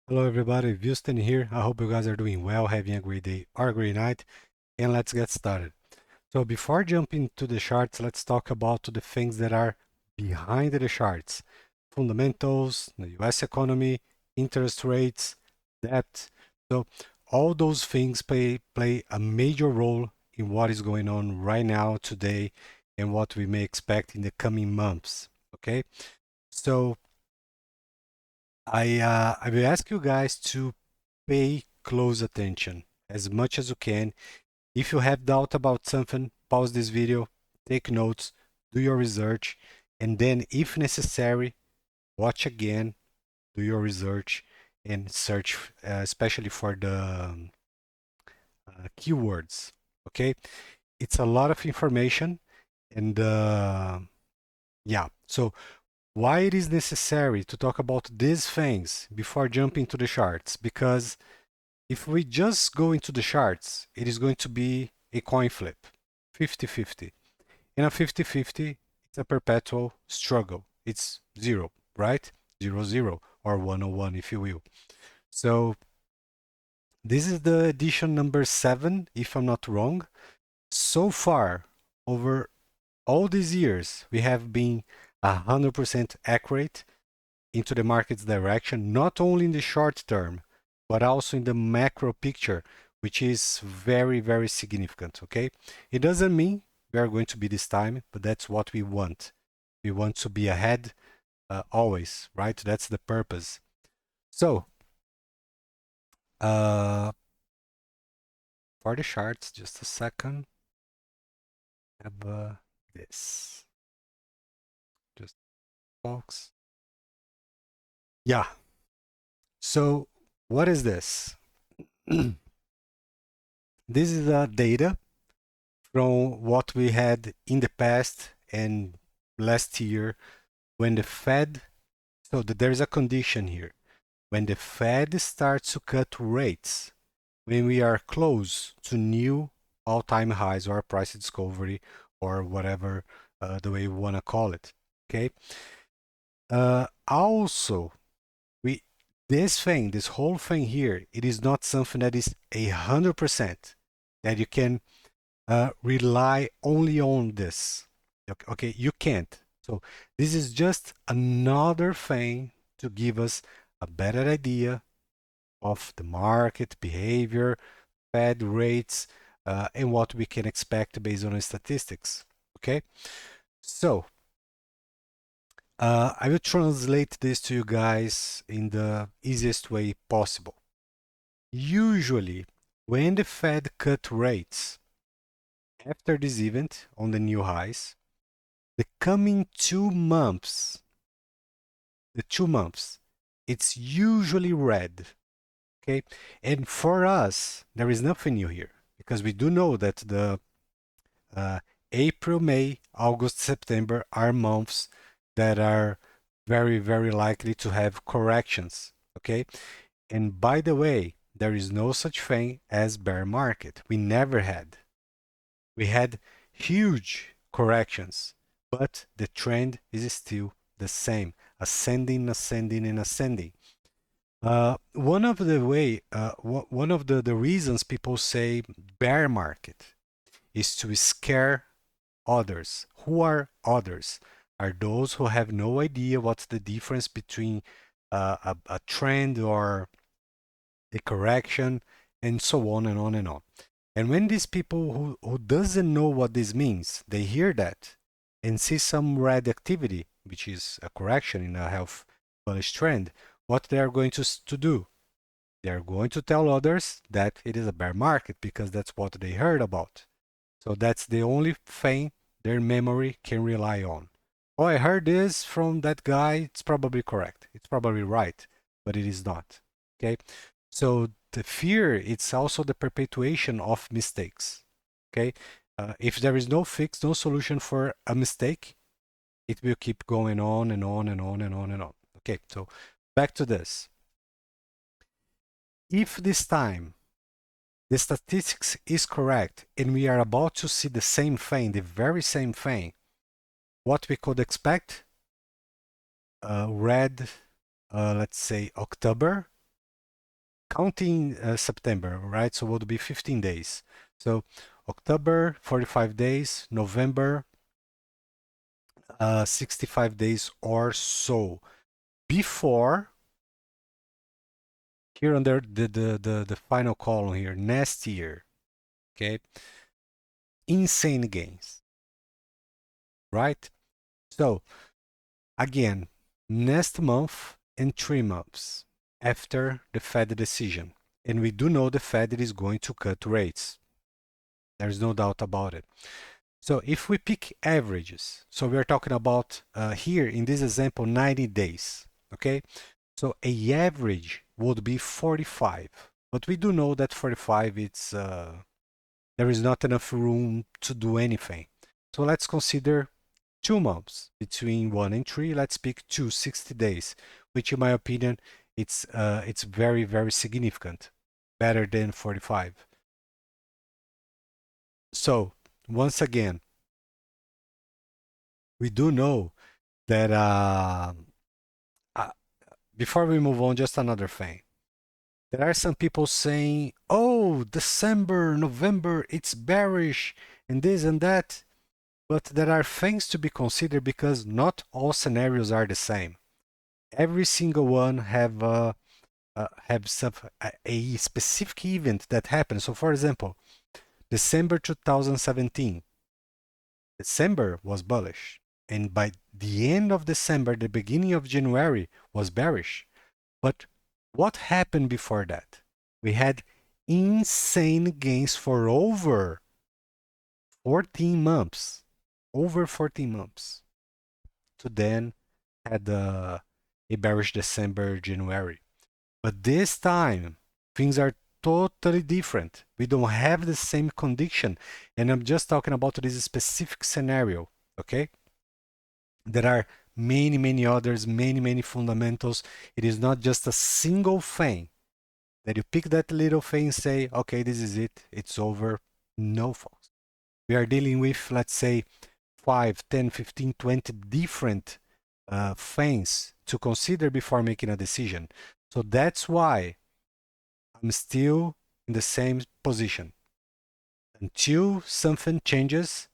Hello everybody, Houston here. I hope you guys are doing well, having a great day or a great night, and let's get started. So before jumping to the charts, let's talk about the things that are behind the charts. Fundamentals, the US economy, interest rates, debt. So all those things play a major role in what is going on right now, today, and what we may expect in the coming months. Okay? So I will ask you guys to pay close attention as much as you can. If you have doubt about something, pause this video, take notes, do your research, and then, if necessary, watch again, do your research, and search, especially for the keywords. Okay, it's a lot of information, and yeah. So why it is necessary to talk about these things before jumping to the charts? Because if we just go into the charts, it is going to be a coin flip, 50-50. In a 50-50, it's a perpetual struggle. It's zero, right? 0-0 or 101, if you will. So this is the edition number 7, if I'm not wrong. So far, over all these years, we have been 100% accurate into the market's direction, not only in the short term, but also in the macro picture, which is very, very significant. Okay, it doesn't mean we are going to be this time, but that's what we want. We want to be ahead always, right? That's the purpose. So, uh, for the charts, just a second. Have this, just box. Yeah. So, what is this? This is data from what we had in the past and last year when the Fed, so there is a condition here. When the Fed starts to cut rates, when we are close to new all-time highs or price discovery or whatever the way we want to call it, okay? Also, we this whole thing here, it is not something that is 100% that you can rely only on this. Okay, you can't. So this is just another thing to give us a better idea of the market behavior, Fed rates, and what we can expect based on the statistics. Okay, so I will translate this to you guys in the easiest way possible. Usually, when the Fed cut rates after this event on the new highs, the coming 2 months, it's usually red. Okay, and for us, there is nothing new here because we do know that the uh, April, May, August, September are months that are very, very likely to have corrections. Okay, and by the way, there is no such thing as bear market. We never had. We had huge corrections, but the trend is still the same, ascending, ascending, and ascending. One of the reasons people say bear market is to scare others. Who are others? Are those who have no idea what's the difference between a trend or a correction, and so on and on and on. And when these people who doesn't know what this means, they hear that and see some red activity, which is a correction in a health bullish trend, what they are going to do? They are going to tell others that it is a bear market because that's what they heard about. So that's the only thing their memory can rely on. Oh, I heard this from that guy. It's probably correct. It's probably right, but it is not. Okay. So the fear, it's also the perpetuation of mistakes. Okay. If there is no fix, no solution for a mistake, it will keep going on and on and on and on and on. Okay. So back to this. If this time the statistics is correct and we are about to see the same thing, the very same thing, what we could expect, red, let's say October, counting September, right? So it would be 15 days. So October, 45 days, November, 65 days or so. Before, here under the final column here, next year, okay? Insane gains, right? So again, next month and 3 months after the Fed decision. And we do know the Fed is going to cut rates. There's no doubt about it. So if we pick averages, so we're talking about here in this example 90 days, okay? So a average would be 45, but we do know that 45 it's there is not enough room to do anything. So let's consider 2 months between 1 and 3. Let's pick 260 days, which in my opinion it's very significant, better than 45. So once again, we do know that uh, before we move on, just another thing. There are some people saying, oh, December, November, it's bearish and this and that. But there are things to be considered because not all scenarios are the same. Every single one have a specific event that happened. So for example, December 2017, December was bullish. And by the end of December, the beginning of January was bearish. But what happened before that? We had insane gains for over 14 months. Over 14 months. To then had a bearish December, January. But this time, things are totally different. We don't have the same condition. And I'm just talking about this specific scenario, okay? There are many others, many fundamentals. It is not just a single thing that you pick that little thing and say, okay, this is it, it's over. No, folks. We are dealing with, let's say, 5, 10, 15, 20 different things to consider before making a decision. So that's why I'm still in the same position. Until something changes,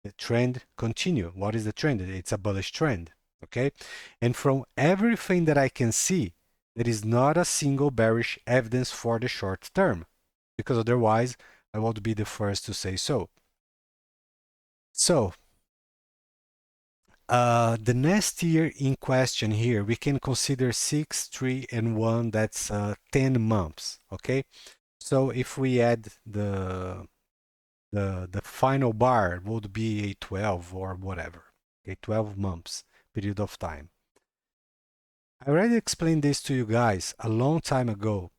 the trend continue. What is the trend? It's a bullish trend, okay? And from everything that I can see, there is not a single bearish evidence for the short term, because otherwise I would be the first to say so. So the next year in question here, we can consider 6, 3, and 1, that's 10 months, okay? So if we add the final bar would be a 12 or whatever, a 12 months period of time. I already explained this to you guys a long time ago,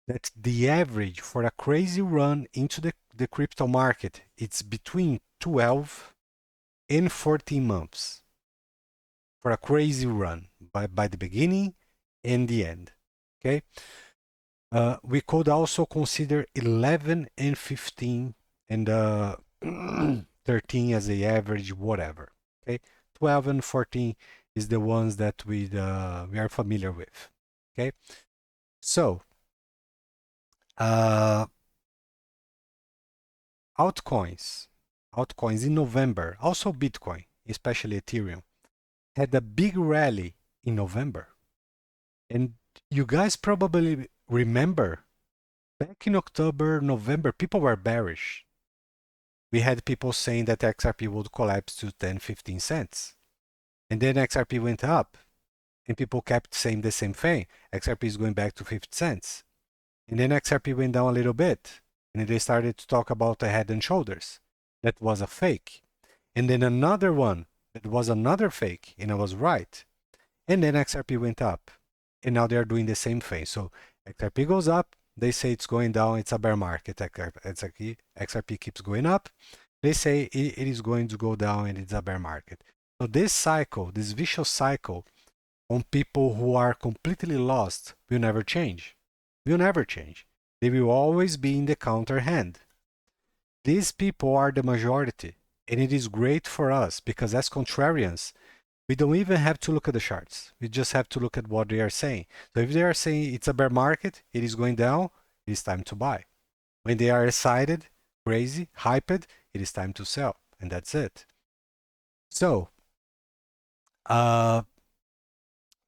that the average for a crazy run into the crypto market, it's between 12 and 14 months for a crazy run by the beginning and the end, okay? We could also consider 11 and 15 and 13 as the average, whatever. Okay, 12 and 14 is the ones that we are familiar with. Okay, so altcoins in November, also Bitcoin, especially Ethereum, had a big rally in November, and you guys probably remember back in October, November, people were bearish. We had people saying that XRP would collapse to 10, 15 cents. And then XRP went up, and people kept saying the same thing. XRP is going back to 50 cents. And then XRP went down a little bit, and they started to talk about the head and shoulders. That was a fake. And then another one that was another fake, and I was right. And then XRP went up, and now they're doing the same thing. So XRP goes up, they say it's going down, it's a bear market. XRP keeps going up, they say it is going to go down and it's a bear market. So this cycle, this vicious cycle on people who are completely lost will never change. Will never change. They will always be in the counter hand. These people are the majority, and it is great for us because as contrarians, We don't even have to look at the charts. We just have to look at what they are saying. So if they are saying it's a bear market, it is going down, it is time to buy. When they are excited, crazy, hyped, it is time to sell. And that's it. So,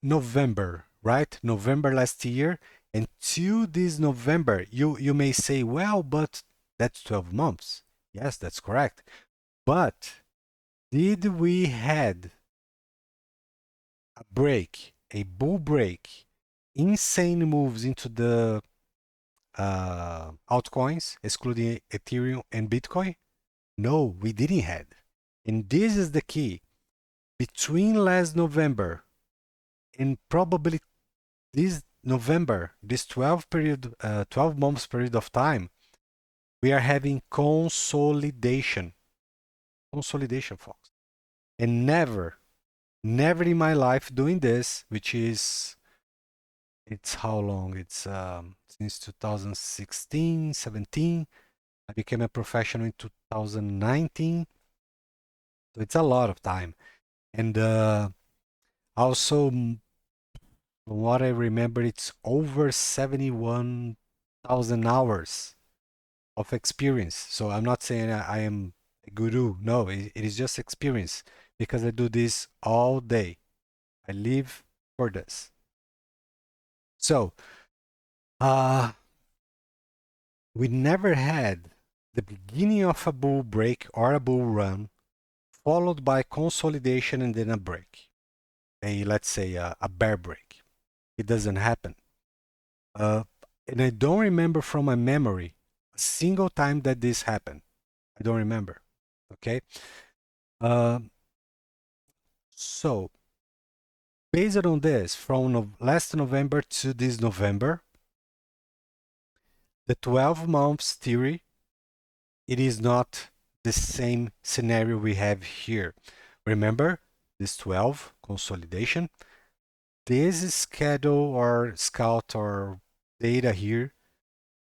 November, right? November last year. Until this November, you may say, well, but that's 12 months. Yes, that's correct. But did we had a break, a bull break, insane moves into the altcoins, excluding Ethereum and Bitcoin? No, we didn't had. And this is the key. Between last November and probably this November, this 12 months period of time, we are having consolidation. Consolidation, folks. And never in my life doing this, which is, it's how long? It's since 2016, 17. I became a professional in 2019. So it's a lot of time. And also, from what I remember, it's over 71,000 hours of experience. So I'm not saying I am a guru. No, it is just experience because I do this all day. I live for this. So, we never had the beginning of a bull break or a bull run followed by consolidation and then a break. Let's say a bear break. It doesn't happen. And I don't remember from my memory a single time that this happened. I don't remember. Okay. So based on this, from last November to this November, the 12 months theory, it is not the same scenario we have here. Remember this 12 consolidation? This schedule or scout or data here,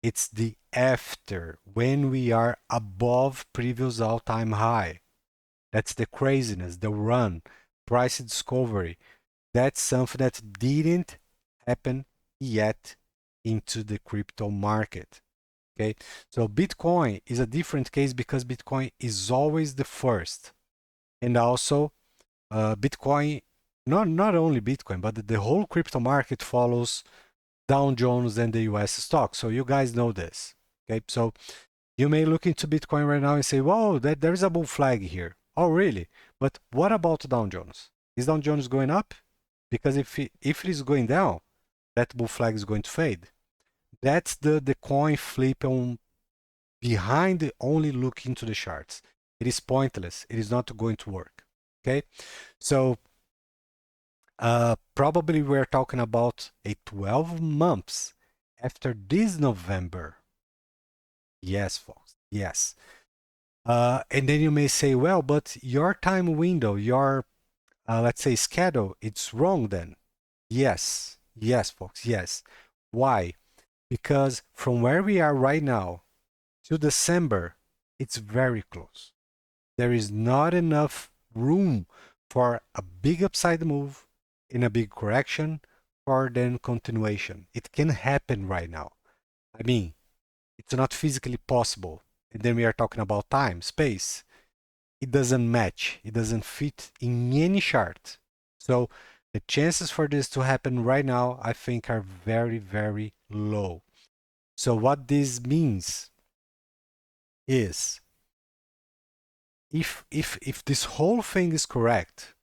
it's the after, when we are above previous all-time high. That's the craziness, the run, price discovery. That's something that didn't happen yet into the crypto market. Okay, so Bitcoin is a different case because Bitcoin is always the first, and also Bitcoin, not only Bitcoin, but the whole crypto market follows Dow Jones and the US stock. So you guys know this. Okay, so you may look into Bitcoin right now and say, "Whoa, there is a bull flag here." Oh, really? But what about Dow Jones? Is Dow Jones going up? Because if it is going down, that bull flag is going to fade. That's the coin flip on behind only looking to the charts. It is pointless. It is not going to work. Okay, so probably we're talking about a 12 months after this November. Yes, folks. Yes. And then you may say, well, but your time window, your let's say schedule, it's wrong then. Yes. Yes, folks. Yes. Why? Because from where we are right now to December, it's very close. There is not enough room for a big upside move in a big correction for then continuation. It can happen right now. I mean, it's not physically possible. And then we are talking about time, space. It doesn't match. It doesn't fit in any chart. So the chances for this to happen right now, I think, are very, very low. So what this means is if this whole thing is correct,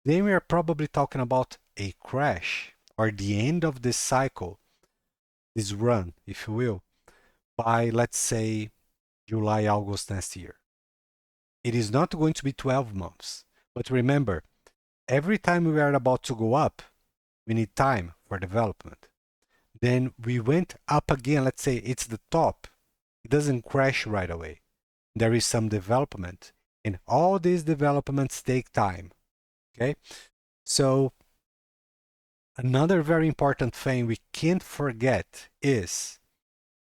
then we are probably talking about a crash or the end of this cycle, this run, if you will, by let's say July, August next year. It is not going to be 12 months. But remember, every time we are about to go up, we need time for development. Then we went up again, let's say it's the top. It doesn't crash right away. There is some development, and all these developments take time. Okay? So another very important thing we can't forget is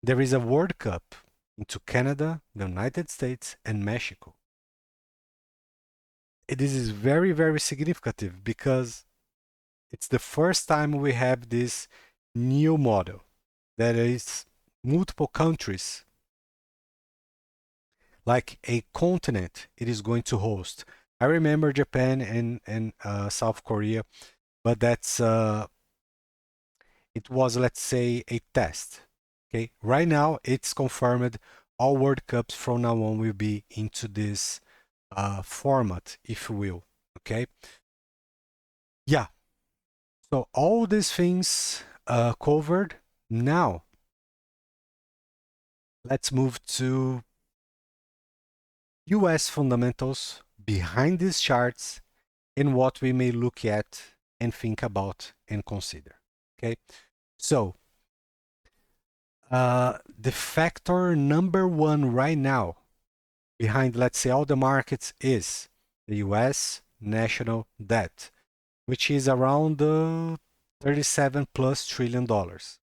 there is a World Cup into Canada, the United States, and Mexico. this is very, very significant because it's the first time we have this new model that is multiple countries, like a continent, it is going to host. I remember Japan and South Korea, but it was, let's say, a test. Okay, right now it's confirmed all World Cups from now on will be into this format, if you will. Okay, yeah. So all these things covered. Now let's move to US fundamentals behind these charts and what we may look at and think about and consider. Okay, so the factor number one right now behind, let's say, all the markets is the US national debt, which is around 37 plus trillion dollars.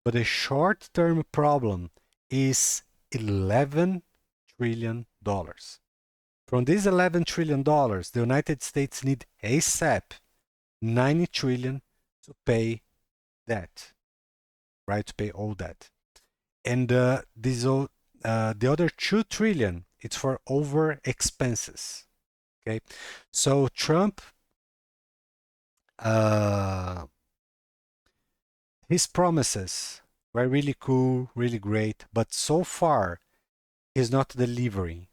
But the short-term problem is $11 trillion. From these $11 trillion, the United States need ASAP 90 trillion to pay debt, right? To pay all debt. And the other 2 trillion, it's for over expenses. Okay, so Trump, his promises were really cool, really great, but so far he's not delivering.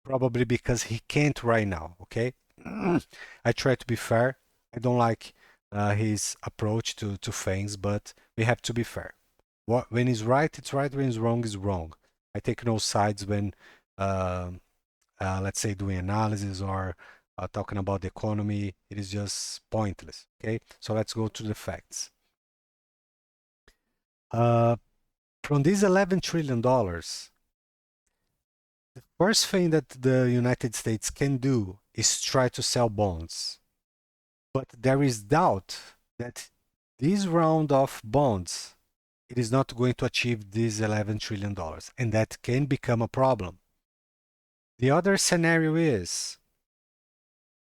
Probably because he can't right now. Okay, I try to be fair. I don't like his approach to things, but we have to be fair. When he's right, it's right. When he's wrong, it's wrong. I take no sides when, uh, let's say, doing analysis or talking about the economy. It is just pointless. Okay, so let's go to the facts. From these $11 trillion, the first thing that the United States can do is try to sell bonds. But there is doubt that this round of bonds, it is not going to achieve this $11 trillion, and that can become a problem. The other scenario is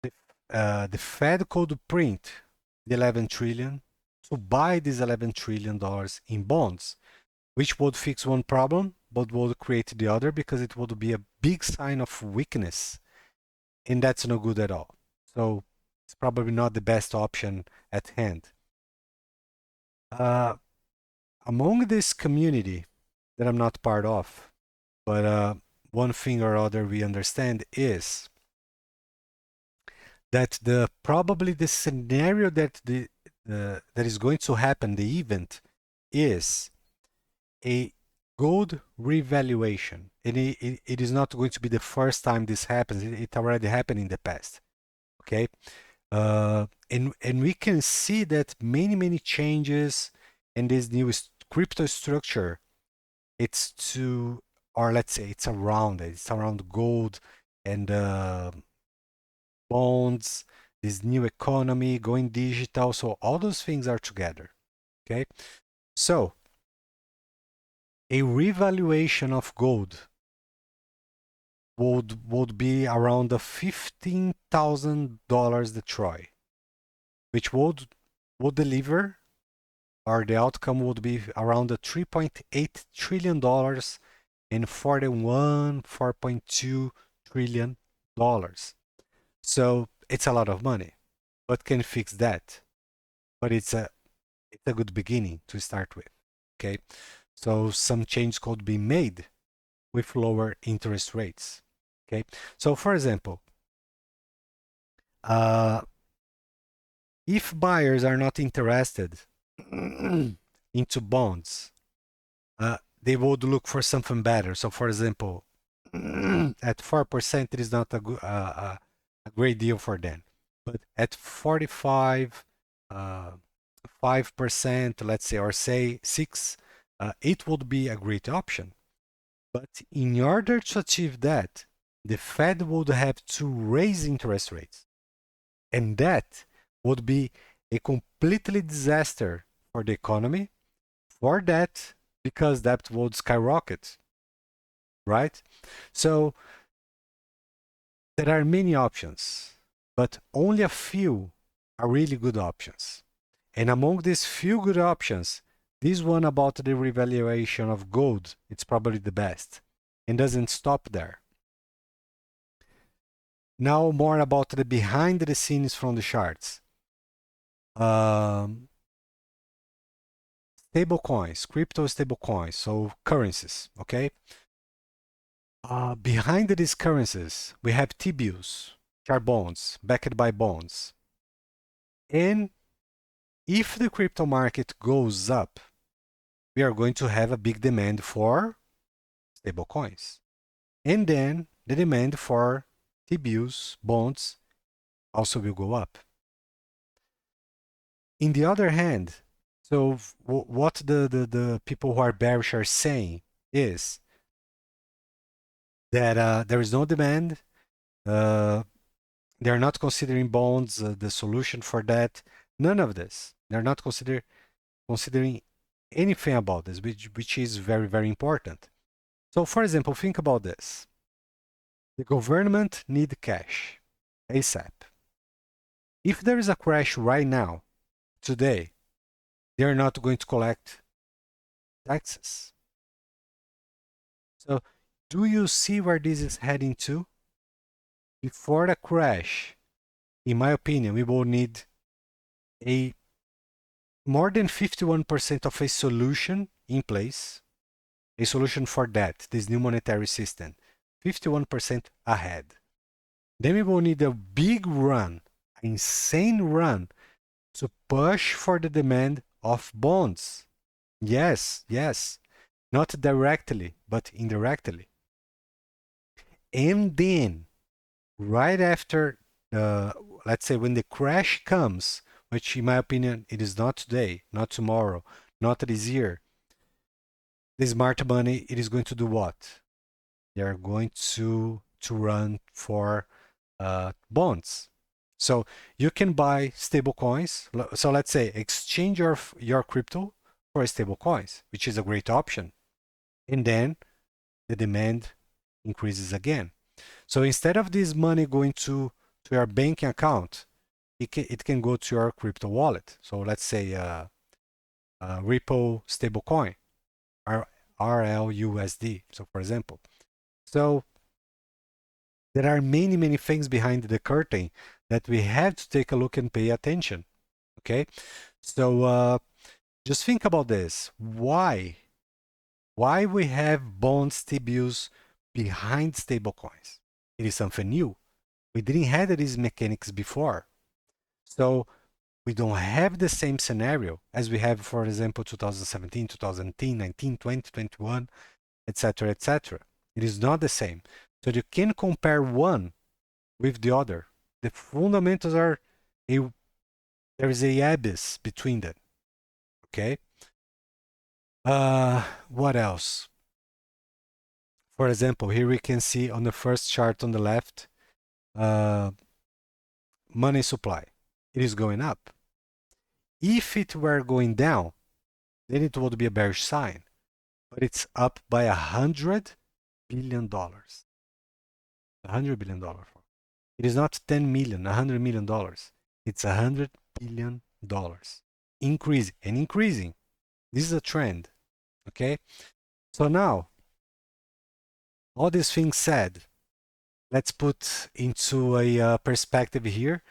the Fed could print the 11 trillion to buy this $11 trillion in bonds, which would fix one problem, but would create the other because it would be a big sign of weakness, and that's no good at all. So it's probably not the best option at hand. Among this community that I'm not part of, but one thing or other we understand is that probably the scenario that that is going to happen, the event, is a gold revaluation, and it is not going to be the first time this happens. It already happened in the past. Okay, and we can see that many changes in this new crypto structure. It's to, or let's say it's around it. It's around gold and bonds, this new economy going digital. So all those things are together. Okay, so a revaluation of gold would be around the $15,000 the troy, which would deliver, or the outcome would be around the $3.8 trillion and 4.2 trillion dollars. So it's a lot of money. What can fix that? But it's a good beginning to start with. Okay, so some change could be made with lower interest rates. Okay, so for example, if buyers are not interested into bonds, they would look for something better. So for example, at 4%, it is not a great deal for them. But at 45, 5%, let's say, or say 6, it would be a great option. But in order to achieve that, the Fed would have to raise interest rates. And that would be a completely disaster for the economy, for debt, because debt would skyrocket, right? So there are many options. but only a few are really good options. And among these few good options, this one about the revaluation of gold, it's probably the best and doesn't stop there. Now more about the behind the scenes from the charts. Stablecoins, crypto stablecoins, so currencies, okay? Behind these currencies, we have T-bills, which are bonds, backed by bonds. And if the crypto market goes up, we are going to have a big demand for stablecoins. And then the demand for T-bills, bonds, also will go up. In the other hand, so what the people who are bearish are saying is that there is no demand. They're not considering bonds the solution for that. None of this. They're not considering anything about this, which is very, very important. So, for example, think about this. The government need cash ASAP. If there is a crash right now, today, they're not going to collect taxes. So, do you see where this is heading to? Before the crash, in my opinion, we will need a more than 51% of a solution in place, a solution for that, this new monetary system, 51% ahead. Then we will need a big run, an insane run, to push for the demand of bonds. Yes, yes, not directly, but indirectly. And then, right after, let's say when the crash comes, which in my opinion, it is not today, not tomorrow, not this year, the smart money, it is going to do what? They are going to run for bonds. So you can buy stable coins. So let's say exchange your crypto for stable coins, which is a great option. And then the demand increases again. So instead of this money going to your banking account, it can go to your crypto wallet. So let's say Ripple stablecoin, RLUSD. So for example, so there are many, many things behind the curtain that we have to take a look and pay attention. Okay, so just think about this. Why we have bonds, T-bills behind stablecoins? It is something new. We didn't have these mechanics before. So we don't have the same scenario as we have, for example, 2017, 2018, 19, 20, 21, etc., etc. It is not the same. So you can compare one with the other. The fundamentals are there is a abyss between them. Okay. What else? For example, here we can see on the first chart on the left, money supply. It is going up. If it were going down, then it would be a bearish sign. But it's up by $100 billion. $100 billion. It is not 10 million, $100 million. It's $100 billion. Increasing and increasing. This is a trend. Okay? So now, all these things said, let's put into a perspective here.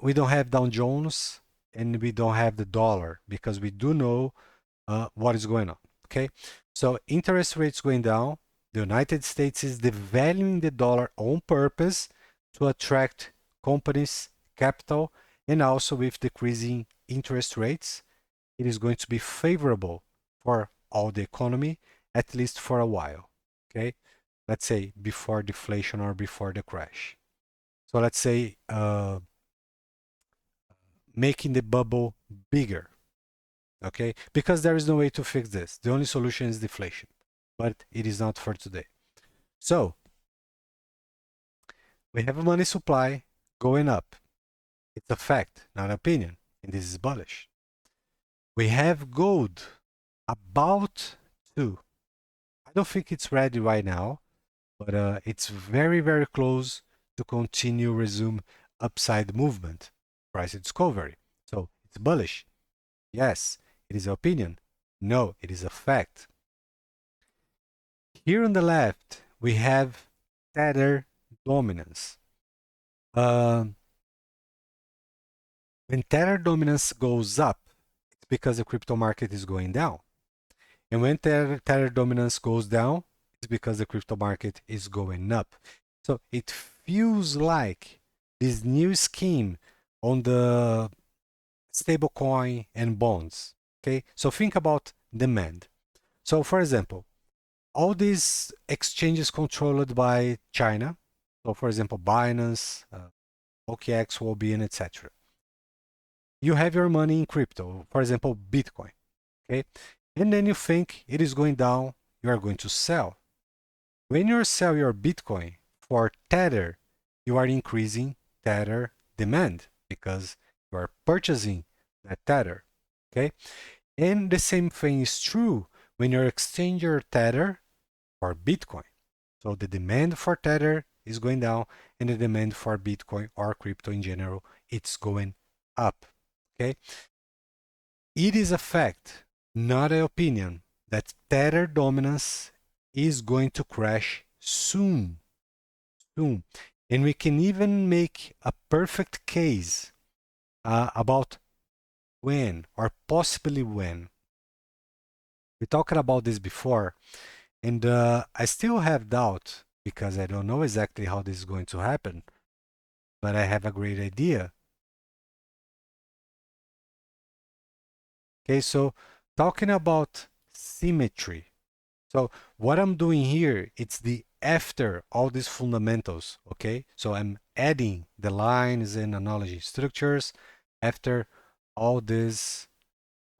We don't have Dow Jones and we don't have the dollar because we do know what is going on. Okay? So interest rates going down. The United States is devaluing the dollar on purpose to attract companies, capital, and also with decreasing interest rates, it is going to be favorable for all the economy, at least for a while. Okay, let's say before deflation or before the crash. So let's say making the bubble bigger. Okay, because there is no way to fix this. The only solution is deflation, but it is not for today. So we have a money supply going up. It's a fact, not an opinion, and this is bullish. We have gold about to. I don't think it's ready right now, but it's very, very close to continue resume upside movement, price discovery. So it's bullish. Yes, it is opinion. No, it is a fact. Here on the left, we have Tether dominance. When Tether dominance goes up, it's because the crypto market is going down. And when Tether dominance goes down, it's because the crypto market is going up. So it feels like this new scheme on the stablecoin and bonds. Okay, so think about demand. So for example, all these exchanges controlled by China. So for example, Binance, OKX, Huobi, and etc. You have your money in crypto, for example, Bitcoin. Okay, and then you think it is going down, you are going to sell. When you sell your Bitcoin for Tether, you are increasing Tether demand because you are purchasing that Tether. Okay, and the same thing is true when you exchange your Tether for Bitcoin. So the demand for Tether is going down, and the demand for Bitcoin or crypto in general, it's going up. Okay, it is a fact, not an opinion, that Tether dominance is going to crash soon. Soon. And we can even make a perfect case about when or possibly when. We talked about this before, and I still have doubt because I don't know exactly how this is going to happen, but I have a great idea. Okay, so talking about symmetry. So what I'm doing here, it's the after all these fundamentals, okay? So I'm adding the lines and analogy structures after all these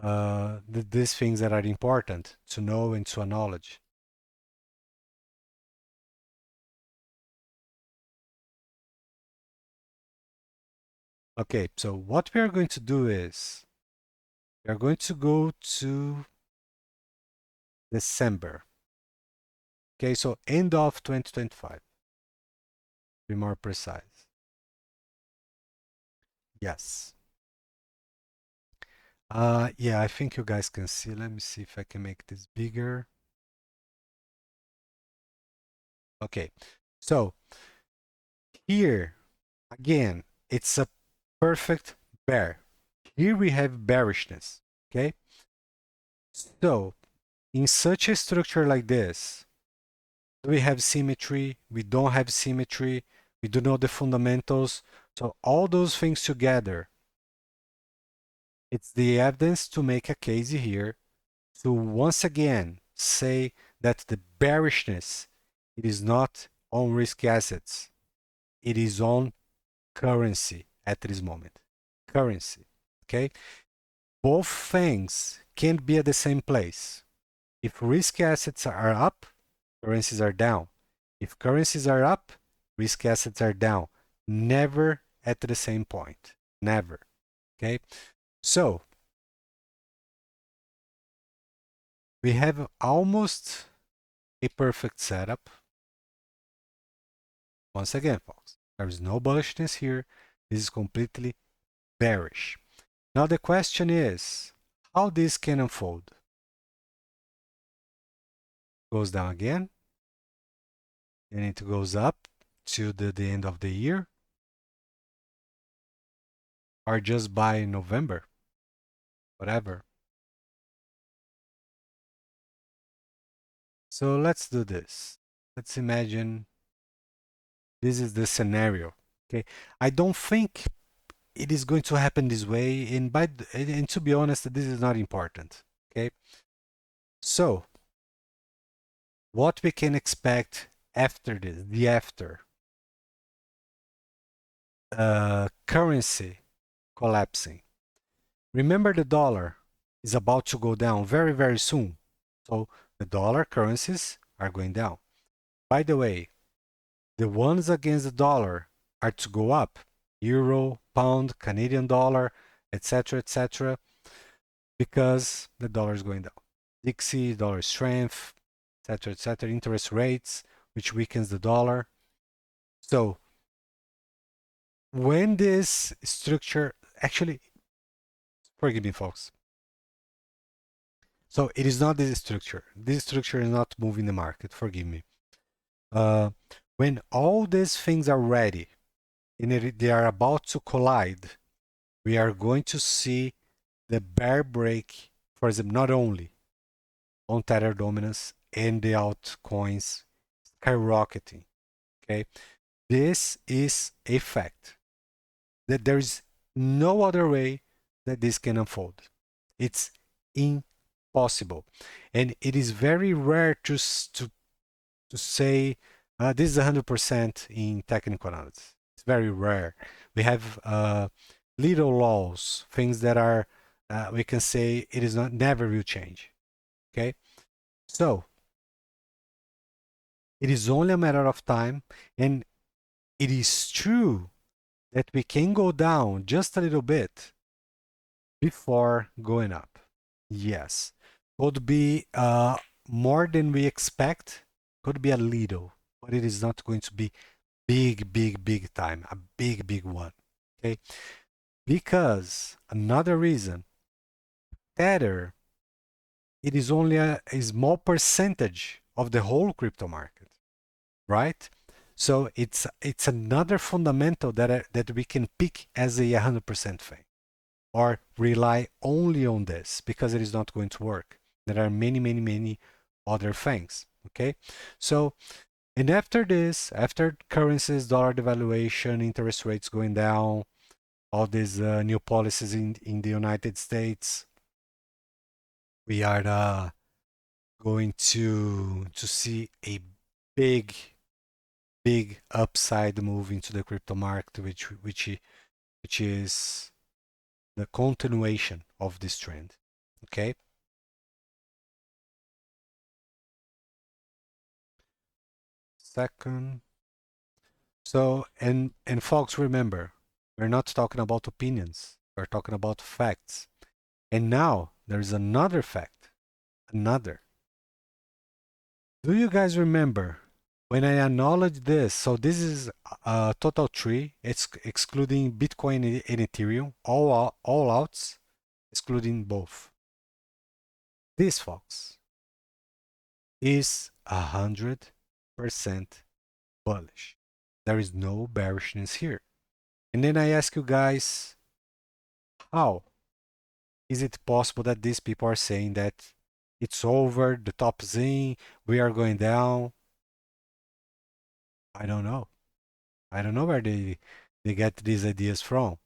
things that are important to know and to acknowledge. Okay, so what we are going to do is we are going to go to December. Okay, so end of 2025. Be more precise. Yes. Yeah, I think you guys can see. Let me see if I can make this bigger. Okay, so here again, it's a perfect bear. Here we have bearishness. Okay, so in such a structure like this, do we have symmetry? We don't have symmetry. We do know the fundamentals. So all those things together, it's the evidence to make a case here to once again say that the bearishness, it is not on risk assets. It is on currency at this moment. Currency. Okay? Both things can't be at the same place. If risk assets are up, currencies are down. If currencies are up, risk assets are down. Never at the same point. Never. Okay? So, we have almost a perfect setup. Once again, folks, there is no bullishness here. This is completely bearish. Now the question is, how this can unfold? Goes down again, and it goes up to the end of the year, or just by November, whatever. So let's do this. Let's imagine this is the scenario. Okay, I don't think it is going to happen this way, and to be honest, this is not important. Okay, so what we can expect after this, the after currency collapsing. Remember, the dollar is about to go down very, very soon. So the dollar currencies are going down. By the way, the ones against the dollar are to go up. Euro, pound, Canadian dollar, etc., because the dollar is going down. Dixie, dollar strength, etc., interest rates, which weakens the dollar. So when this structure, actually, forgive me, folks. So it is not this structure. This structure is not moving the market. Forgive me. Uh, when all these things are ready and they are about to collide, we are going to see the bear break, for example, not only on Tether dominance and the altcoins skyrocketing. Okay, this is a fact that there is no other way that this can unfold. It's impossible, and it is very rare to say this is 100% in technical analysis. It's very rare. We have little laws, things that are we can say it is not never will change. Okay, so it is only a matter of time, and it is true that we can go down just a little bit before going up. Yes, could be more than we expect, could be a little, but it is not going to be big time, a big one. Okay, because another reason, Tether, it is only a small percentage of the whole crypto market, right? So it's another fundamental that we can pick as a 100% thing, or rely only on this because it is not going to work. There are many other things. Okay, so and after this, after currencies, dollar devaluation, interest rates going down, all these new policies in the United States, we are going to see a big big upside move into the crypto market, which is the continuation of this trend. Okay. Second. So and folks, remember, we're not talking about opinions. We're talking about facts. And now there's another fact. Another. Do you guys remember when I acknowledge this? So this is a total tree. It's excluding Bitcoin and Ethereum, all outs, excluding both. This, folks, is 100% bullish. There is no bearishness here. And then I ask you guys, how is it possible that these people are saying that it's over, the top is in, we are going down? I don't know. I don't know where they get these ideas from.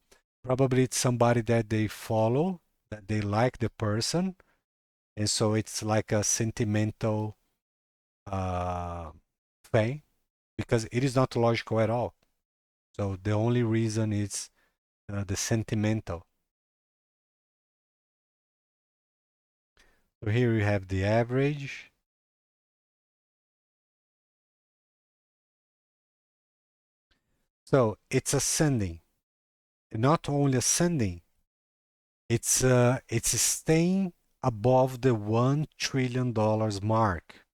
Probably it's somebody that they follow, that they like the person, and so it's like a sentimental uh, thing because it is not logical at all. So the only reason is the sentimental. So here you have the average. So it's ascending. And not only ascending, it's staying above the $1 trillion mark.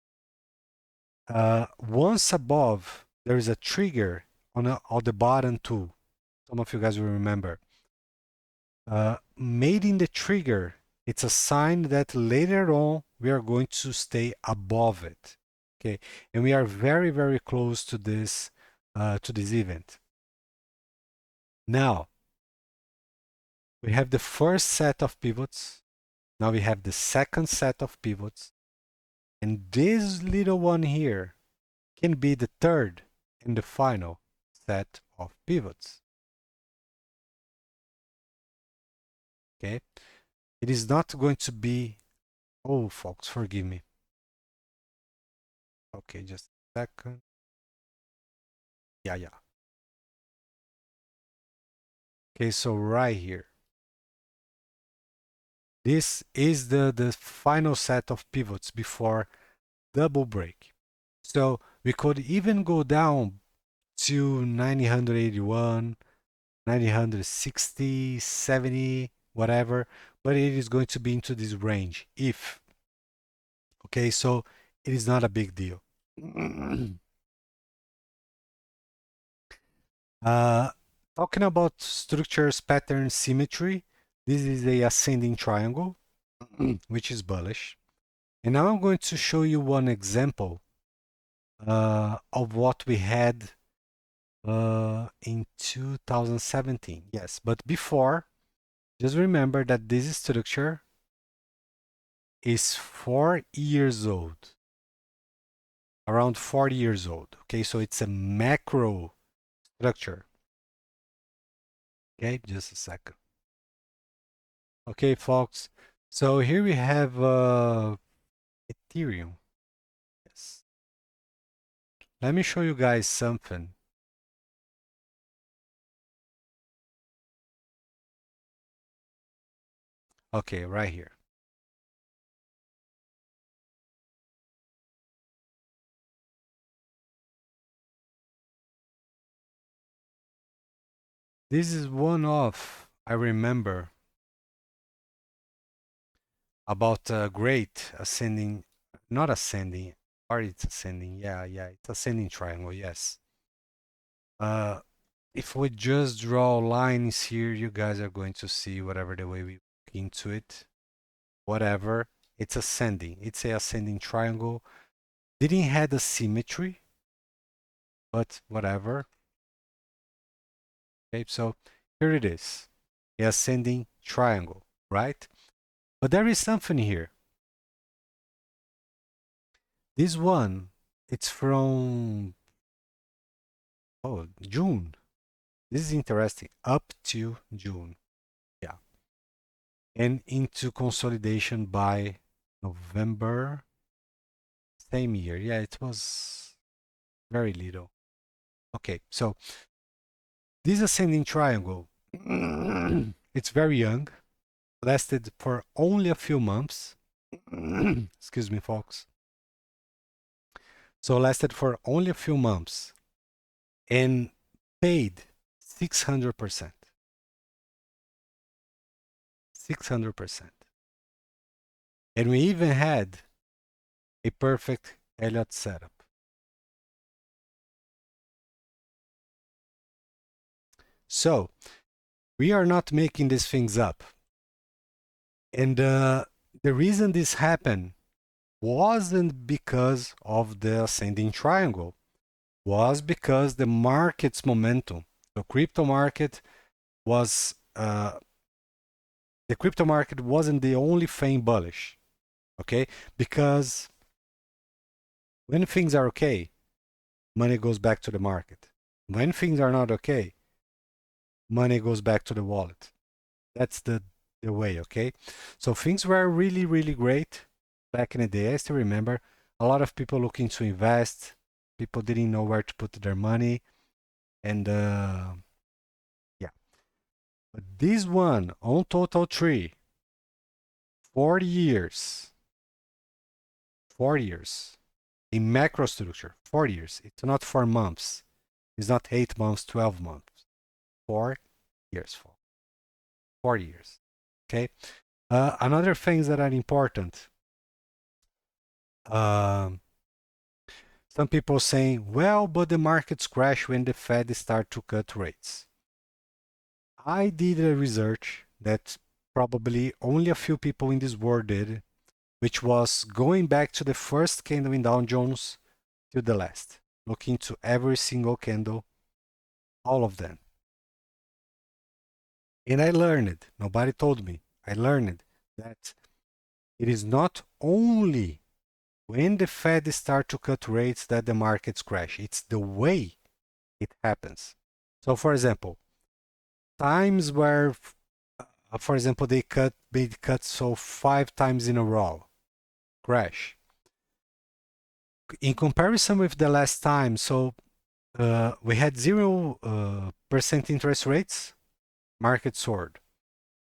Once above, there is a trigger on the bottom too. Some of you guys will remember. Made in the trigger, it's a sign that later on we are going to stay above it. Okay, and we are very close to this event. Now we have the first set of pivots. Now we have the second set of pivots, and this little one here can be the third and the final set of pivots. Okay, it is not going to be, oh folks, forgive me. Okay, just a second. Yeah. Okay, so right here, this is the final set of pivots before double break. So we could even go down to 981, 960, 70, whatever, but it is going to be into this range if. Okay, so it is not a big deal. uh, Talking about structures, pattern, symmetry, this is a ascending triangle, which is bullish. And now I'm going to show you one example of what we had in 2017. Yes, but before, just remember that this structure is 4 years old, around 40 years old. Okay, so it's a macro structure. Okay, just a second. Okay, folks. So here we have Ethereum. Yes. Let me show you guys something. Okay, right here. This is one of, I remember, about a great ascending, not ascending, or it's ascending. Yeah, it's ascending triangle. Yes. Uh, if we just draw lines here, you guys are going to see whatever the way we look into it. Whatever, it's ascending. It's a ascending triangle. Didn't have a symmetry, but whatever. Okay, so here it is, the ascending triangle, right? But there is something here. This one, it's from June. This is interesting. Up to June. Yeah. And into consolidation by November, same year. Yeah, it was very little. Okay, so this ascending triangle, it's very young, lasted for only a few months. Excuse me, folks. So lasted for only a few months and paid 600%. 600%. And we even had a perfect Elliott setup. So we are not making these things up. And the reason this happened wasn't because of the ascending triangle, was because the market's momentum. The crypto market was the crypto market wasn't the only thing bullish, okay? Because when things are okay, money goes back to the market. When things are not okay, money goes back to the wallet. That's the way, okay? So things were really, really great back in the day. I still remember a lot of people looking to invest. People didn't know where to put their money. And yeah. But this one on total tree, 40 years. 40 years. In macro structure, 40 years. It's not 4 months. It's not 8 months, 12 months. 4 years. 40 years. Okay. Another things that are important. Um, some people saying, well, but the markets crash when the Fed start to cut rates. I did a research that probably only a few people in this world did, which was going back to the first candle in Dow Jones to the last, looking to every single candle, all of them. And I learned, nobody told me, I learned that it is not only when the Fed start to cut rates that the markets crash. It's the way it happens. So for example, times where, for example, they made cuts so 5 times in a row, crash. In comparison with the last time, so we had 0% interest rates, market soared.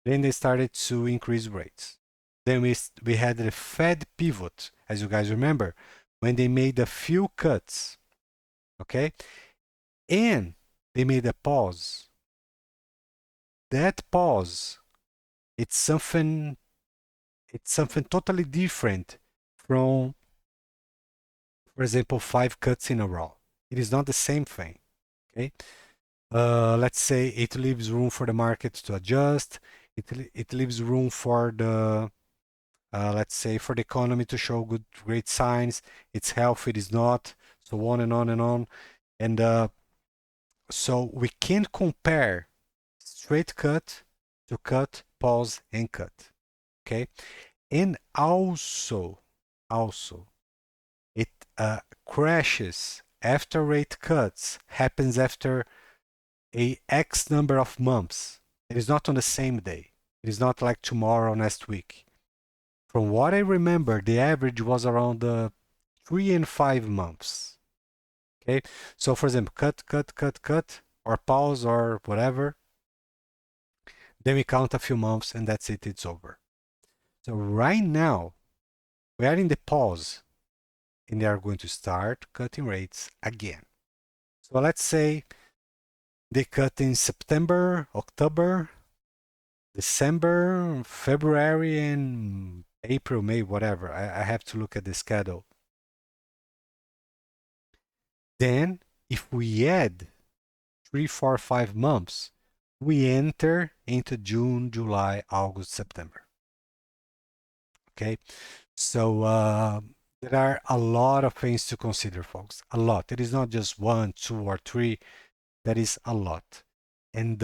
Then they started to increase rates. Then we had the Fed pivot, as you guys remember, when they made a few cuts, okay? And they made a pause. That pause, it's something totally different from, for example, 5 cuts in a row. It is not the same thing, okay? Let's say it leaves room for the market to adjust. It leaves room for the let's say for the economy to show great signs. It's healthy, it is not, so on and on and on. And so we can't compare straight cut to cut, pause, and cut. Okay, and also it crashes after rate cuts, happens after a X number of months. It is not on the same day. It is not like tomorrow, next week. From what I remember, the average was around 3 and 5 months. Okay, so for example, cut, or pause or whatever. Then we count a few months and that's it, it's over. So right now, we are in the pause and they are going to start cutting rates again. So let's say they cut in September, October, December, February, and April, May, whatever. I have to look at the schedule. Then, if we add 3, 4, 5 months, we enter into June, July, August, September. Okay, so there are a lot of things to consider, folks. A lot. It is not just 1, 2, or 3. That is a lot. And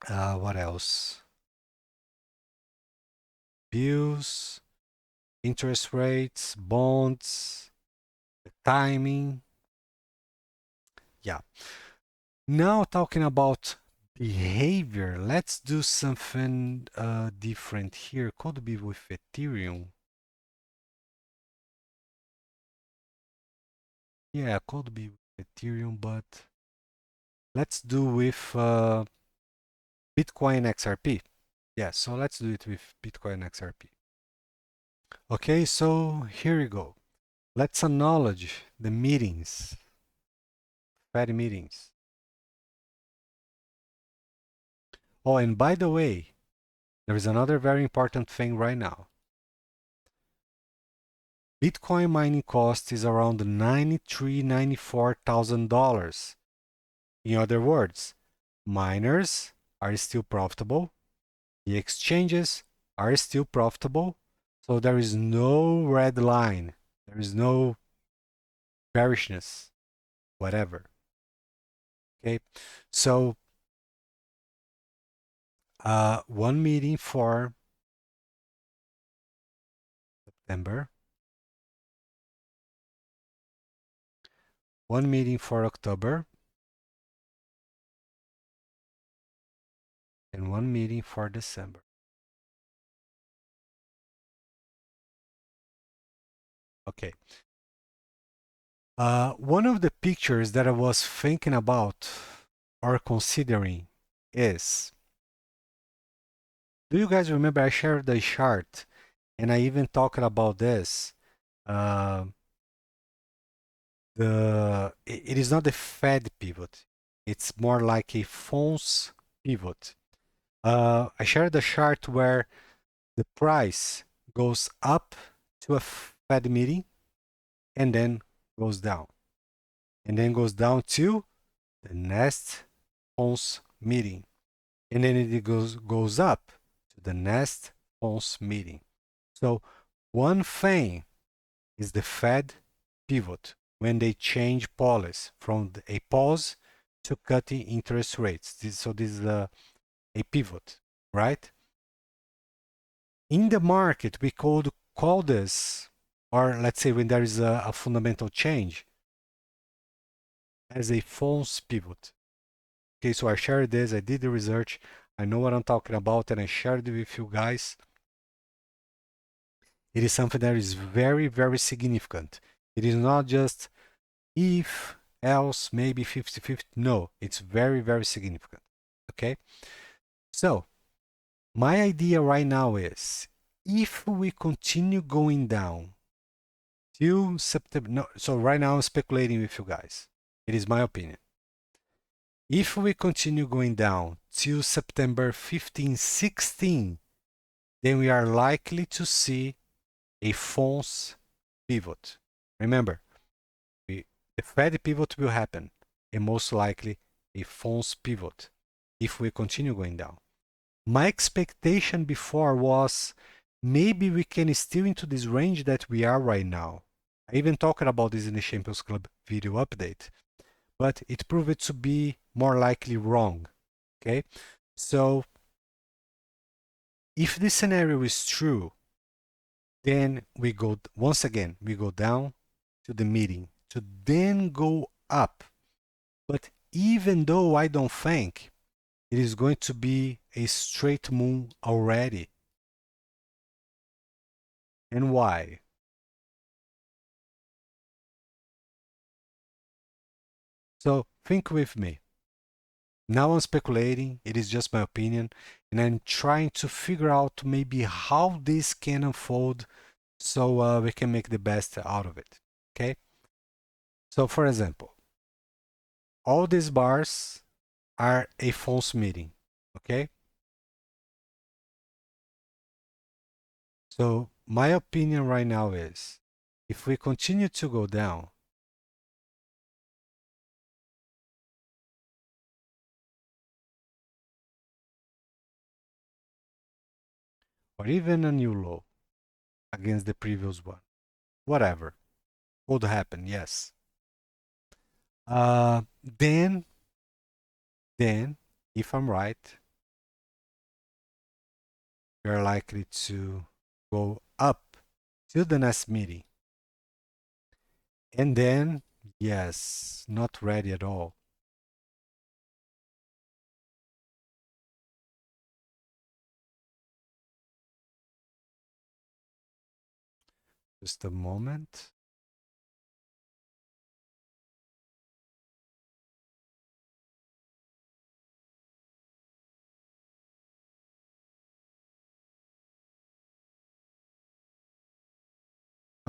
what else? Bills, interest rates, bonds, the timing. Yeah. Now talking about behavior, let's do something different here. Could be with Ethereum. Yeah, could be with Ethereum, but let's do with Bitcoin XRP. Yeah, so let's do it with Bitcoin XRP. Okay, so here we go. Let's acknowledge the meetings, Fed meetings. Oh, and by the way, there is another very important thing right now. Bitcoin mining cost is around $93,000, $94,000. In other words, miners are still profitable, the exchanges are still profitable, so there is no red line, there is no bearishness, whatever. Okay, so one meeting for September, one meeting for October, and one meeting for December. Okay. One of the pictures that I was thinking about or considering is, do you guys remember I shared the chart and I even talked about this? It is not the Fed pivot. It's more like a false pivot. I shared the chart where the price goes up to a Fed meeting and then goes down. And then goes down to the next FONS meeting. And then it goes up to the next FONS meeting. So one thing is the Fed pivot when they change policy from a pause to cutting interest rates. So this is a pivot, right? In the market, we could call this, or let's say when there is a fundamental change, as a false pivot. Okay, so I shared this, I did the research, I know what I'm talking about, and I shared it with you guys. It is something that is very, very significant. It is not just if, else, maybe 50-50. No, it's very, very significant. Okay? So, my idea right now is if we continue going down till September, no, so right now I'm speculating with you guys. It is my opinion. If we continue going down till September 15, 16, then we are likely to see a false pivot. Remember, The Fed pivot will happen, and most likely a false pivot if we continue going down. My expectation before was maybe we can still into this range that we are right now. I even talked about this in the Champions Club video update, but it proved to be more likely wrong. Okay, so if this scenario is true, then we go once again, we go down to the meeting to then go up. But even though I don't think it is going to be a straight moon already. And why? So think with me. Now I'm speculating, it is just my opinion, and I'm trying to figure out maybe how this can unfold so we can make the best out of it. Okay? So for example, all these bars are a false meeting. Okay? So my opinion right now is if we continue to go down, or even a new low against the previous one, whatever would happen, yes. Then, if I'm right, we're likely to go up to the next meeting. And then, yes, not ready at all. Just a moment.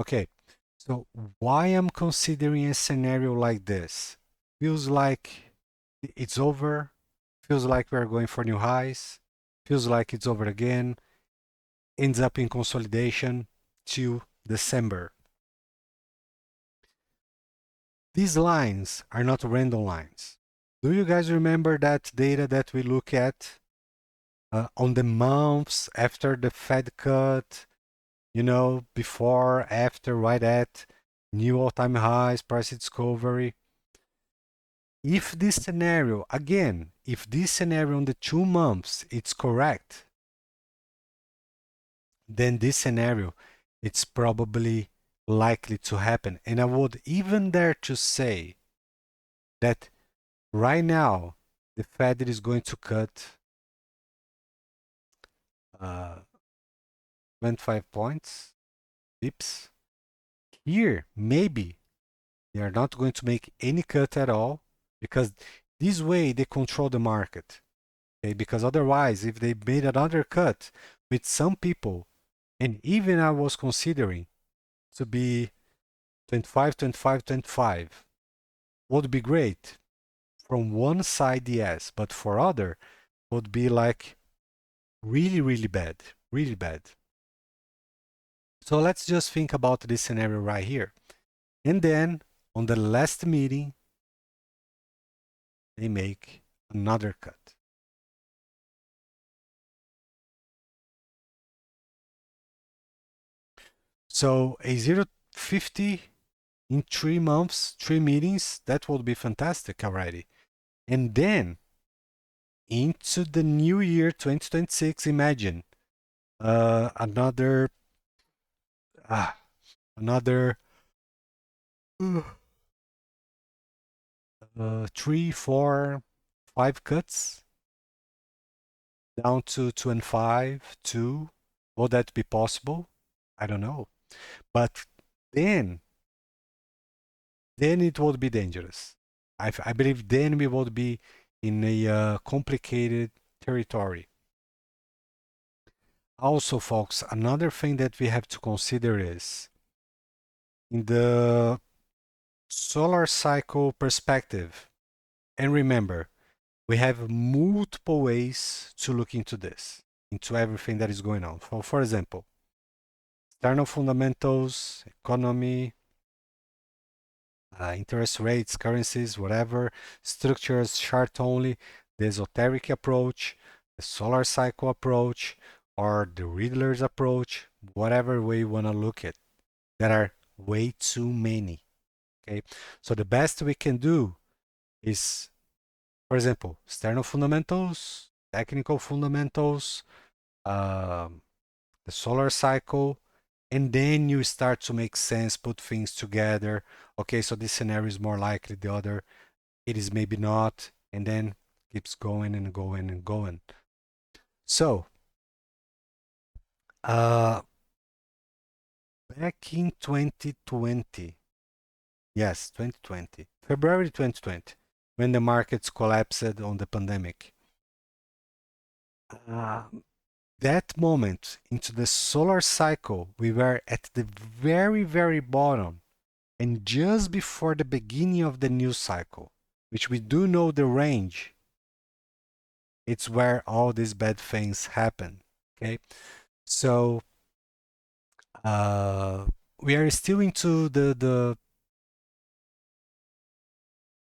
Okay, so why I'm considering a scenario like this? Feels like it's over, feels like we're going for new highs, feels like it's over again, ends up in consolidation till December. These lines are not random lines. Do you guys remember that data that we look at on the months after the Fed cut? You know, before, after, right at new all-time highs, price discovery. If this scenario, again, if this scenario on the 2 months it's correct, then this scenario it's probably likely to happen. And I would even dare to say that right now the Fed is going to cut 25 points, pips. Here, maybe they are not going to make any cut at all because this way they control the market. Okay? Because otherwise, if they made another cut with some people, and even I was considering to be 25, 25, 25, would be great. From one side, yes, but for other, would be like really, really bad, really bad. So let's just think about this scenario right here. And then on the last meeting, they make another cut. So a 0.50 in 3 months, 3 meetings, that would be fantastic already. And then into the new year 2026, imagine another another 3, 4, 5 cuts down to 2 and 5, 2. Will that be possible? I don't know. But then it would be dangerous. I believe then we would be in a complicated territory. Also, folks, another thing that we have to consider is in the solar cycle perspective. And remember, we have multiple ways to look into this, into everything that is going on. For example, external fundamentals, economy, interest rates, currencies, whatever, structures, chart only, the esoteric approach, the solar cycle approach, or the Riddler's approach, whatever way you want to look at. There are way too many. Okay, so the best we can do is, for example, external fundamentals, technical fundamentals, um, the solar cycle, and then you start to make sense, put things together. Okay, so this scenario is more likely, the other, it is maybe not, and then keeps going and going and going. So, back in 2020, yes, 2020, February 2020, when the markets collapsed on the pandemic, uh, that moment into the solar cycle, we were at the very, very bottom and just before the beginning of the new cycle, which we do know the range, it's where all these bad things happen. Okay, so we are still into the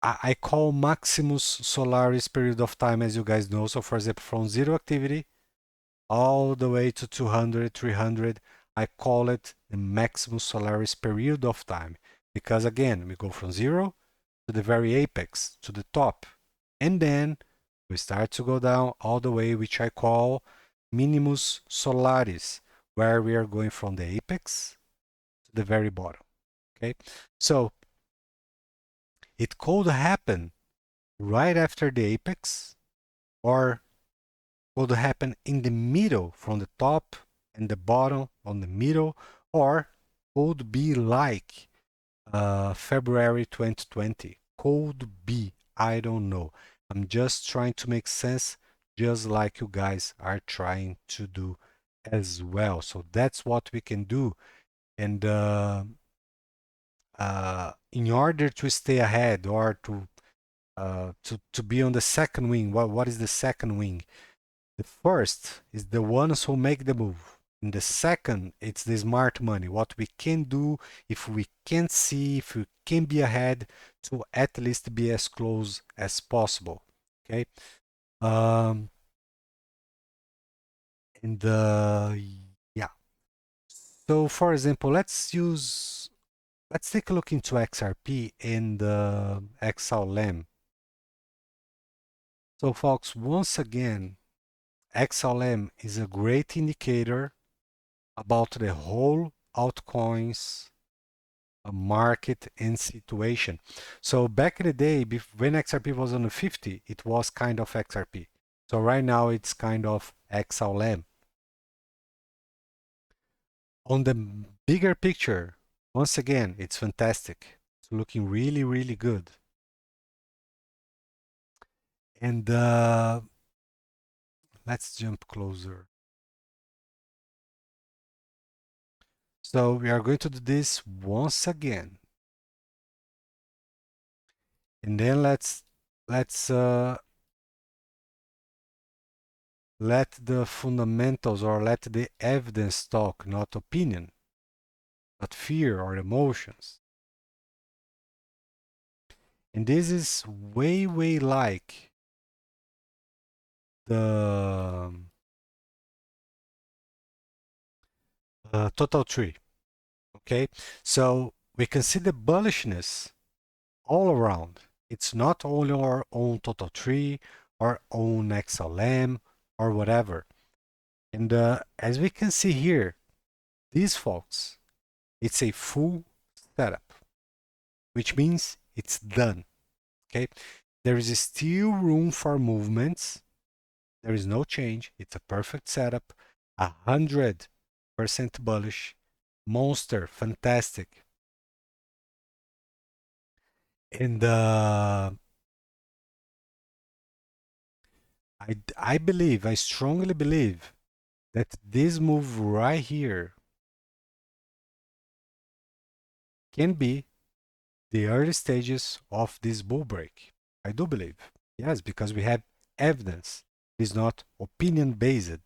I call Maximus Solaris period of time, as you guys know. So, for example, from zero activity all the way to 200, 300, I call it the Maximus Solaris period of time. Because again, we go from zero to the very apex, to the top. And then we start to go down all the way, which I call Minimus Solaris, where we are going from the apex to the very bottom. Okay, so it could happen right after the apex, or could happen in the middle from the top and the bottom on the middle, or could be like February 2020. Could be, I don't know. I'm just trying to make sense, just like you guys are trying to do as well. So that's what we can do. And in order to stay ahead or to be on the second wing, what is the second wing? The first is the ones who make the move. And the second, it's the smart money. What we can do if we can see, if we can be ahead to at least be as close as possible. Okay. Um, and yeah. So for example, let's take a look into XRP and XLM. So folks, once again, XLM is a great indicator about the whole altcoins market and situation. So back in the day, when XRP was on the 50, it was kind of XRP. So right now it's kind of XLM. On the bigger picture, once again, it's fantastic. It's looking really, really good. And let's jump closer. So we are going to do this once again. And then let's let the fundamentals or let the evidence talk, not opinion, not fear or emotions. And this is way, way like the total tree. Okay, so we can see the bullishness all around. It's not only our own total tree, our own XLM, or whatever. And as we can see here, these folks, it's a full setup, which means it's done. Okay, there is still room for movements. There is no change. It's a perfect setup. 100% bullish. Monster, fantastic. And I believe, I strongly believe that this move right here can be the early stages of this bull break. I do believe. Yes, because we have evidence. It's not opinion based.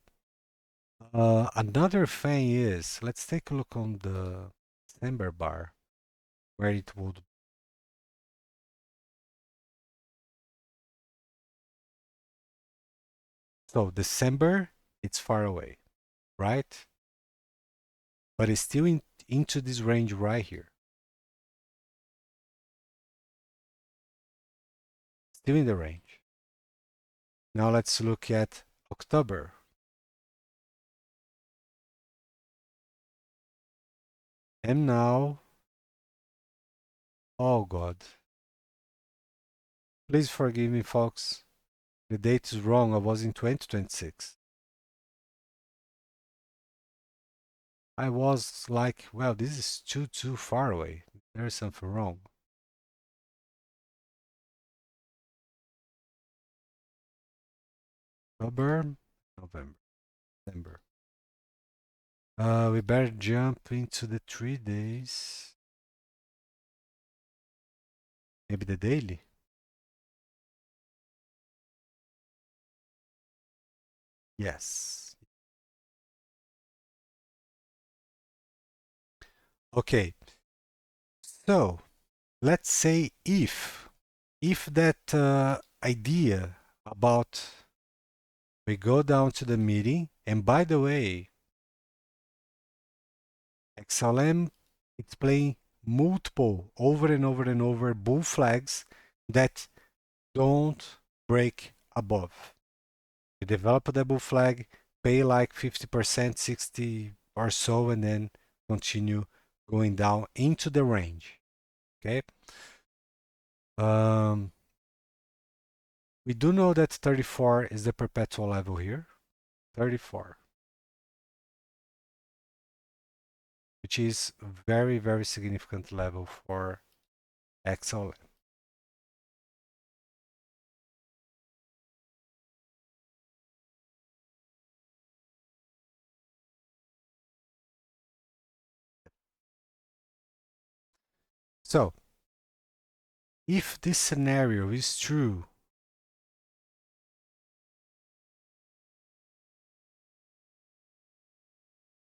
Another thing is, let's take a look on the December bar where it would. So December, it's far away, right? But it's still into this range right here. Still in the range. Now let's look at October. And now, oh God, please forgive me, folks. The date is wrong. I was in 2026. I was like, well, this is too far away. There's something wrong. October, November, December. We better jump into the 3 days. Maybe the daily? Yes. Okay. So let's say if that idea about we go down to the meeting, and by the way, XLM, it's playing multiple over and over and over bull flags that don't break above. You develop the bull flag, pay like 50%, 60 or so, and then continue going down into the range. Okay. We do know that 34 is the perpetual level here. 34. Which is very, very significant level for XLM. So, if this scenario is true,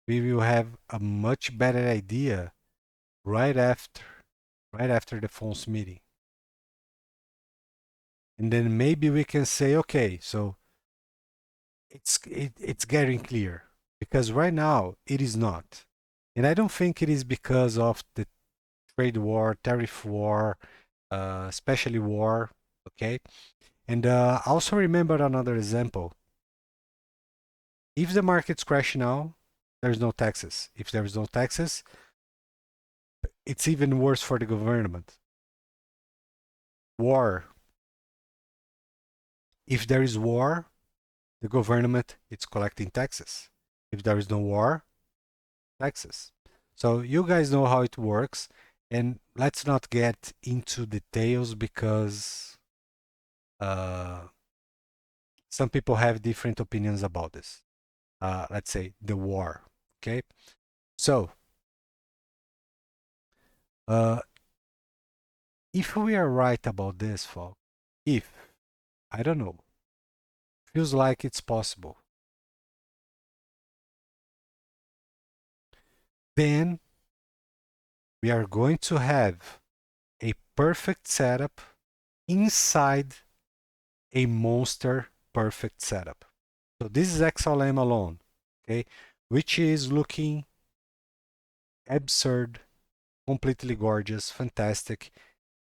we will have a much better idea right after the phones meeting. And then maybe we can say, okay, so it's getting clear. Because right now it is not. And I don't think it is because of the trade war, tariff war, especially war, okay? And also remember another example. If the markets crash now, there's no taxes. If there is no taxes, it's even worse for the government. War. If there is war, the government is collecting taxes. If there is no war, taxes. So you guys know how it works, and let's not get into details because uh, some people have different opinions about this. Let's say the war. Okay, so uh, if we are right about this, folks, if I don't know, feels like it's possible, then we are going to have a perfect setup inside a monster perfect setup. So this is XLM alone, okay, which is looking absurd, completely gorgeous, fantastic.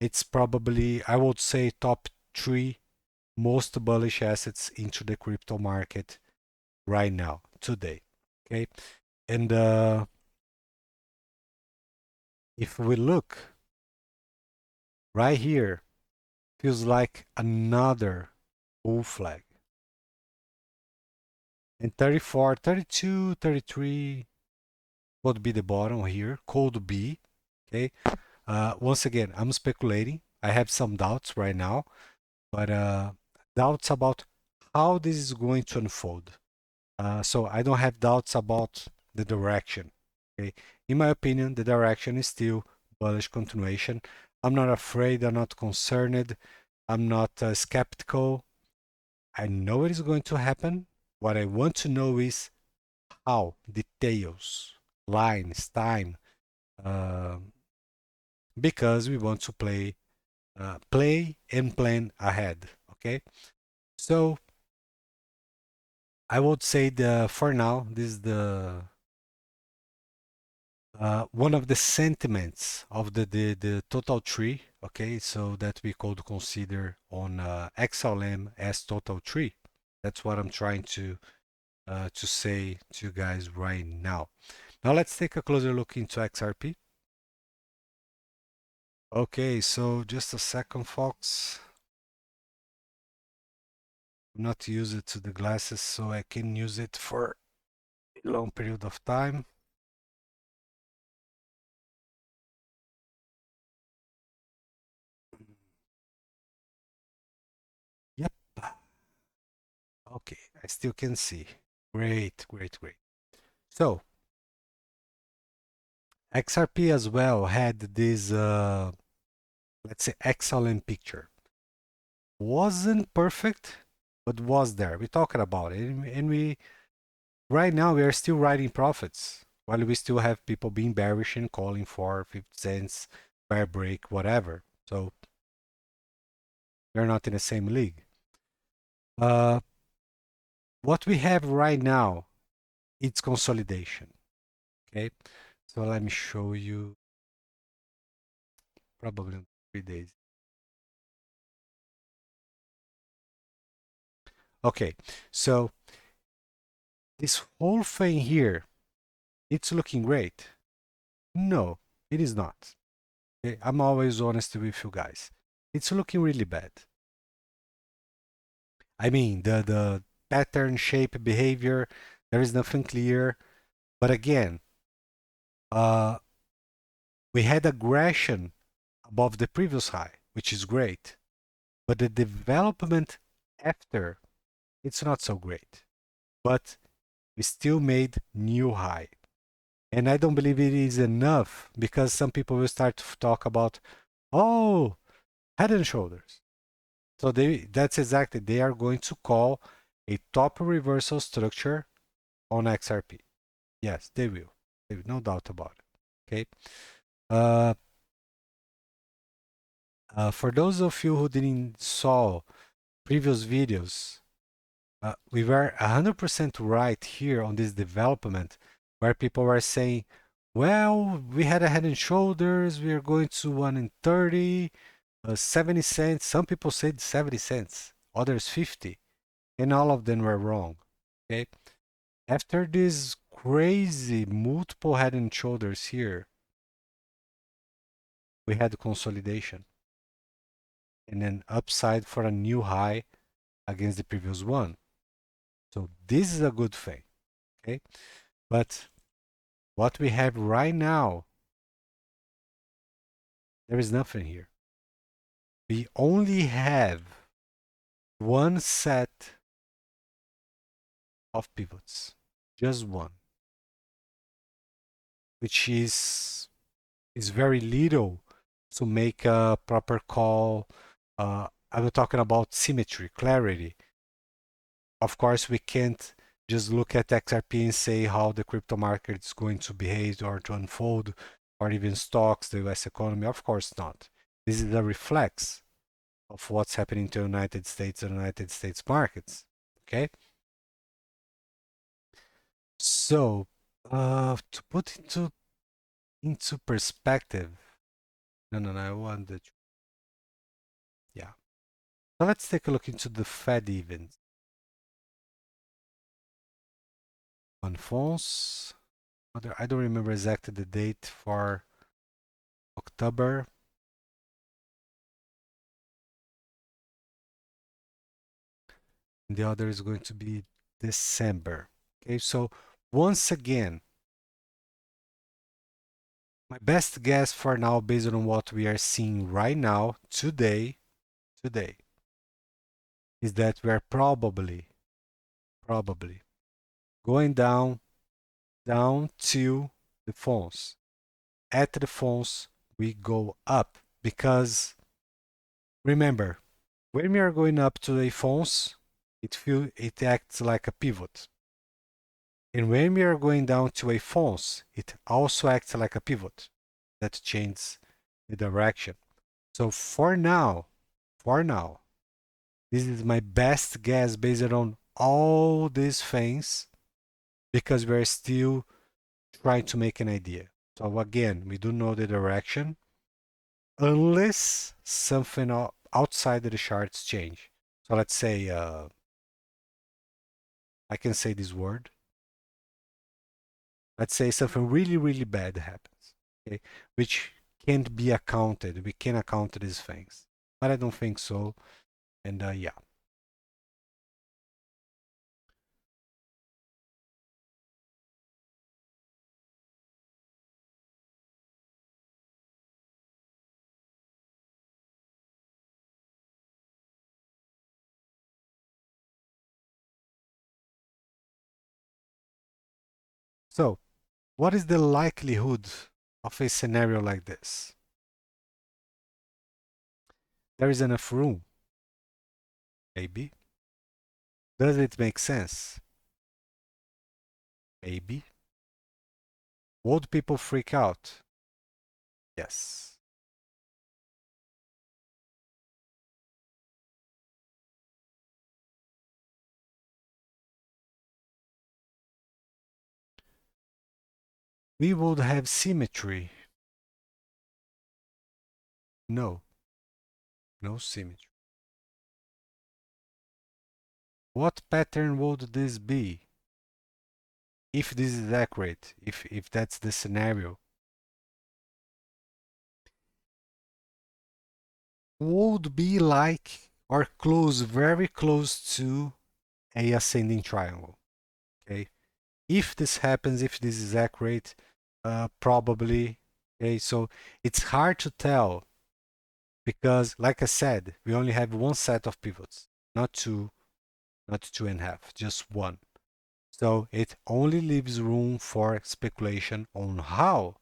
It's probably, I would say, top 3 most bullish assets into the crypto market right now, today, okay? And if we look right here, feels like another bull flag. And 34, 32, 33 would be the bottom here, could be, okay? Once again, I'm speculating. I have some doubts right now, but doubts about how this is going to unfold. So I don't have doubts about the direction. Okay, in my opinion, the direction is still bullish continuation. I'm not afraid. I'm not concerned. I'm not skeptical. I know it is going to happen. What I want to know is how, details, lines, time, uh, because we want to play and plan ahead. Okay, so I would say for now, this is the one of the sentiments of the total tree, okay, so that we could consider on XLM as total tree. That's what I'm trying to say to you guys right now. Now let's take a closer look into XRP. Okay, so just a second, folks. I'm not use it to the glasses, so I can use it for a long period of time. Yep. Okay, I still can see. Great, great, great. So XRP as well had this, let's say, excellent picture. Wasn't perfect, but was there. We're talking about it, and we right now we are still writing profits while we still have people being bearish and calling for 50 cents, bear break, whatever. So we're not in the same league. Uh, what we have right now, it's consolidation. Okay, so let me show you probably in 3 days. Okay, so this whole thing here, it's looking great. No, it is not. Okay? I'm always honest with you guys. It's looking really bad. I mean, the pattern, shape, behavior, there is nothing clear. But again, uh, we had aggression above the previous high, which is great. But the development after, it's not so great. But we still made new high. And I don't believe it is enough because some people will start to talk about, oh, head and shoulders. So that's exactly, they are going to call a top reversal structure on XRP. Yes, they will. No doubt about it. Okay. Uh, for those of you who didn't saw previous videos, we were 100% right here on this development where people were saying, well, we had a head and shoulders, we are going to 1 in 30, 70 cents. Some people said 70 cents, others 50, and all of them were wrong. Okay. After this crazy multiple head and shoulders here, we had consolidation and then upside for a new high against the previous one. So this is a good thing. Okay. But what we have right now, there is nothing here. We only have one set of pivots, just one, which is very little to make a proper call. I'm talking about symmetry, clarity. Of course, we can't just look at XRP and say how the crypto market is going to behave or to unfold, or even stocks, the US economy. Of course not. This is a reflex of what's happening to the United States and United States markets. Okay? So, to put into perspective, no, I want the, yeah. So let's take a look into the Fed events. On phones, I don't remember exactly the date for October. And the other is going to be December. Okay, so once again, my best guess for now, based on what we are seeing right now, today, is that we are probably going down to the phones. At the phones, we go up because remember, when we are going up to the phones, it acts like a pivot. And when we are going down to a phones, it also acts like a pivot that changes the direction. So for now, this is my best guess based on all these things because we're still trying to make an idea. So again, we don't know the direction unless something outside of the charts change. So let's say I can say this word. Let's say something really, really bad happens, okay, which can't be accounted. We can account these things, but I don't think so. And yeah. So, what is the likelihood of a scenario like this? There is enough room, maybe. Does it make sense? Maybe. Would people freak out? Yes. We would have symmetry. No, no symmetry. What pattern would this be? If this is accurate, if that's the scenario, would be like or close, very close to a ascending triangle. Okay, if this happens, if this is accurate, probably. Okay, so it's hard to tell because, like I said, we only have one set of pivots, not two, not two and a half, just one. So it only leaves room for speculation on how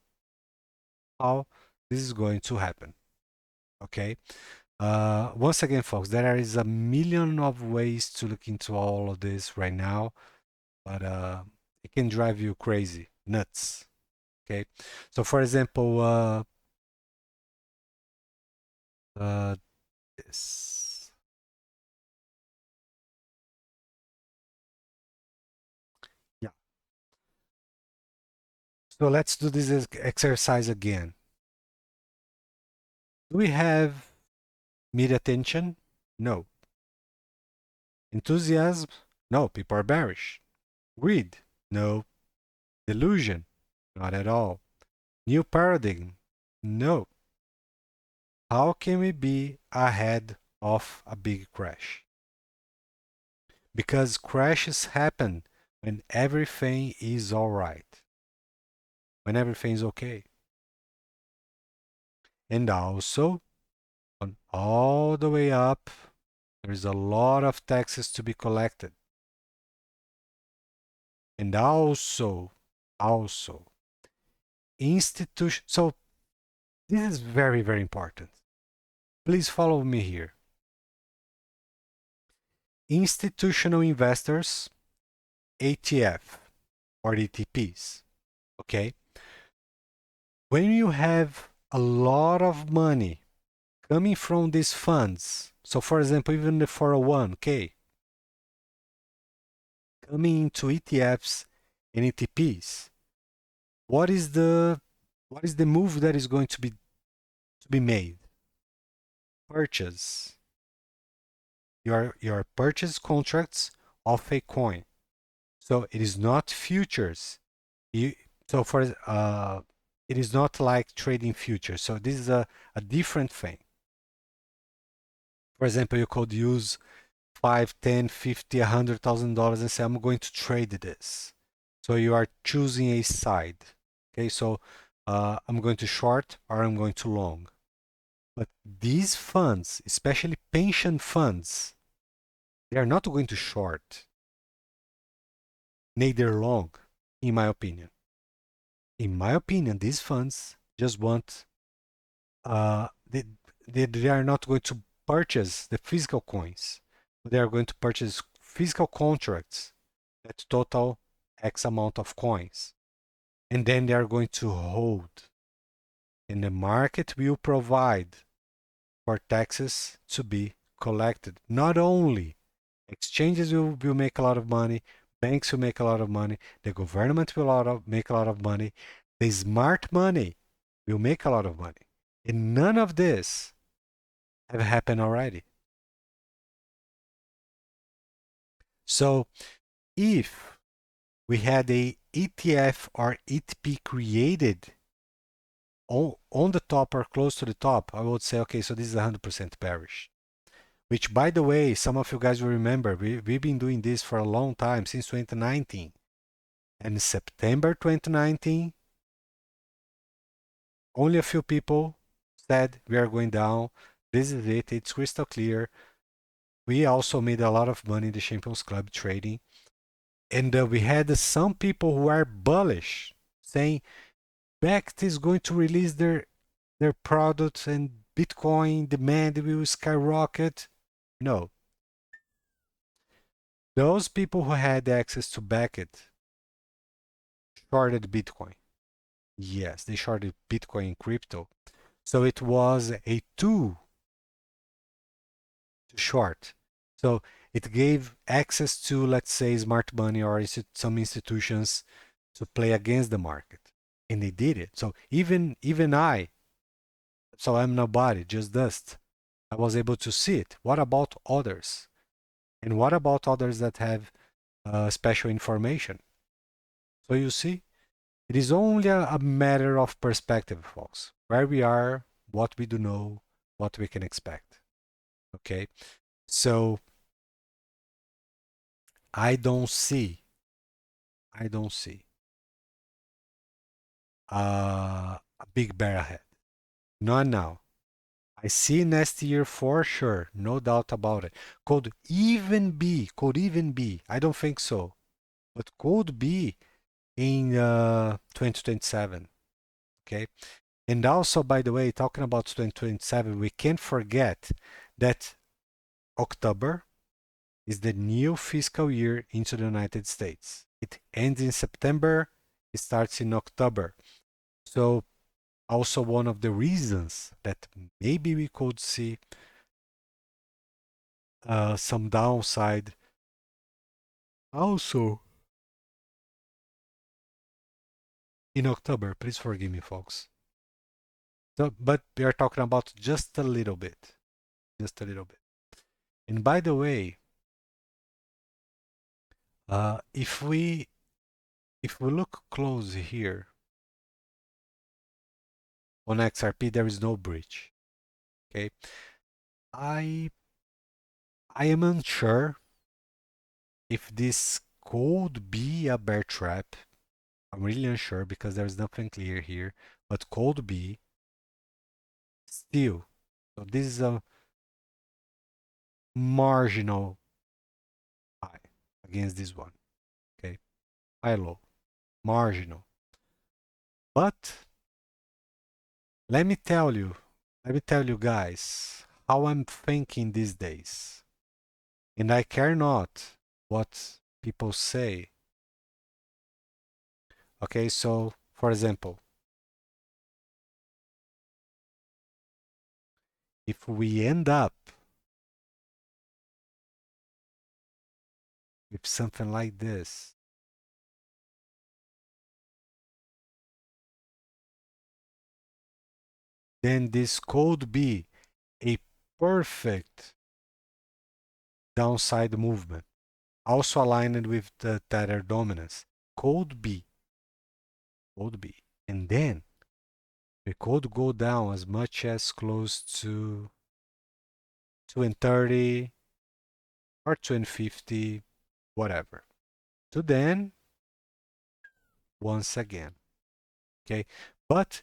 this is going to happen. Okay. Once again, folks, there is a million of ways to look into all of this right now, but it can drive you crazy, nuts. Okay. So, for example, this. Yeah. So let's do this exercise again. Do we have media attention? No. Enthusiasm? No. People are bearish. Greed? No. Delusion? Not at all. New paradigm? No. How can we be ahead of a big crash? Because crashes happen when everything is all right, when everything is okay. And also, on all the way up, there is a lot of taxes to be collected. And also, institution. So this is very, very important. Please follow me here. Institutional investors, ATF or ETPs, okay? When you have a lot of money coming from these funds, so for example, even the 401k, coming into ETFs and ETPs, what is the move that is going to be made? Purchase your purchase contracts of a coin. So it is not futures. You, so for it is not like trading futures. So this is a different thing. For example, you could use 5, 10, 50, $100,000 and say, I'm going to trade this. So you are choosing a side. Okay, so I'm going to short or I'm going to long. But these funds, especially pension funds, they are not going to short, neither long, in my opinion. In my opinion, these funds just want, uh, they, they are not going to purchase the physical coins. They are going to purchase physical contracts that total X amount of coins. And then they are going to hold. And the market will provide for taxes to be collected. Not only Exchanges will make a lot of money. Banks will make a lot of money. The government will make a lot of money. The smart money will make a lot of money. And none of this have happened already. So if we had a ETF or ETP created on the top or close to the top, I would say, okay, so this is 100% bearish. Which, by the way, some of you guys will remember, we've been doing this for a long time, since 2019. And in September 2019, only a few people said we are going down. This is it. It's crystal clear. We also made a lot of money in the Champions Club trading. And we had some people who are bullish saying Bakkt is going to release their products and Bitcoin demand will skyrocket. No. Those people who had access to Bakkt shorted Bitcoin. Yes, they shorted Bitcoin and crypto. So it was a tool to short. So it gave access to, let's say, smart money or some institutions to play against the market. And they did it. So even I, so I'm nobody, just dust. I was able to see it. What about others? And what about others that have special information? So you see, it is only a matter of perspective, folks. Where we are, what we do know, what we can expect. Okay, so I don't see a big bear ahead. Not now. I see next year for sure, no doubt about it. Could even be, I don't think so, but could be in 2027. Okay. And also, by the way, talking about 2027, we can't forget that October is the new fiscal year into the United States. It ends in September, it starts in October. So also one of the reasons that maybe we could see some downside also in October. Please forgive me, folks. So, but we are talking about just a little bit, just a little bit. And by the way, if we look close here on XRP, there is no breach. Okay, I am unsure if this could be a bear trap. I'm really unsure because there's nothing clear here, but could be still. So this is a marginal high against this one. Okay, high low, marginal. But let me tell you guys how I'm thinking these days. And I care not what people say. Okay, so for example, if we end up with something like this, then this could be a perfect downside movement, also aligned with the Tether dominance. Could be, could be. And then we could go down as much as close to 230 or 250, whatever. To then, once again, okay? But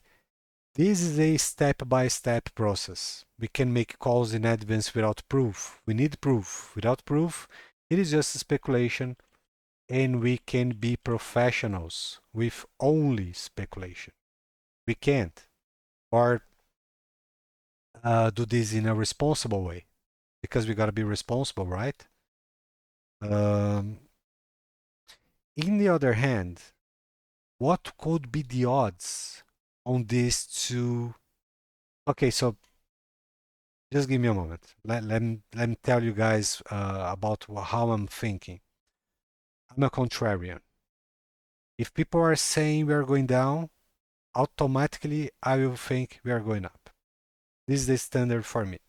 this is a step-by-step process. We can make calls in advance without proof. We need proof. Without proof, it is just speculation, and we can be professionals with only speculation. We can't. Or do this in a responsible way, because we got to be responsible, right? Um, in the other hand, what could be the odds on this to... Okay, so just give me a moment. Let me tell you guys about how I'm thinking. I'm a contrarian. If people are saying we are going down, automatically I will think we are going up. This is the standard for me.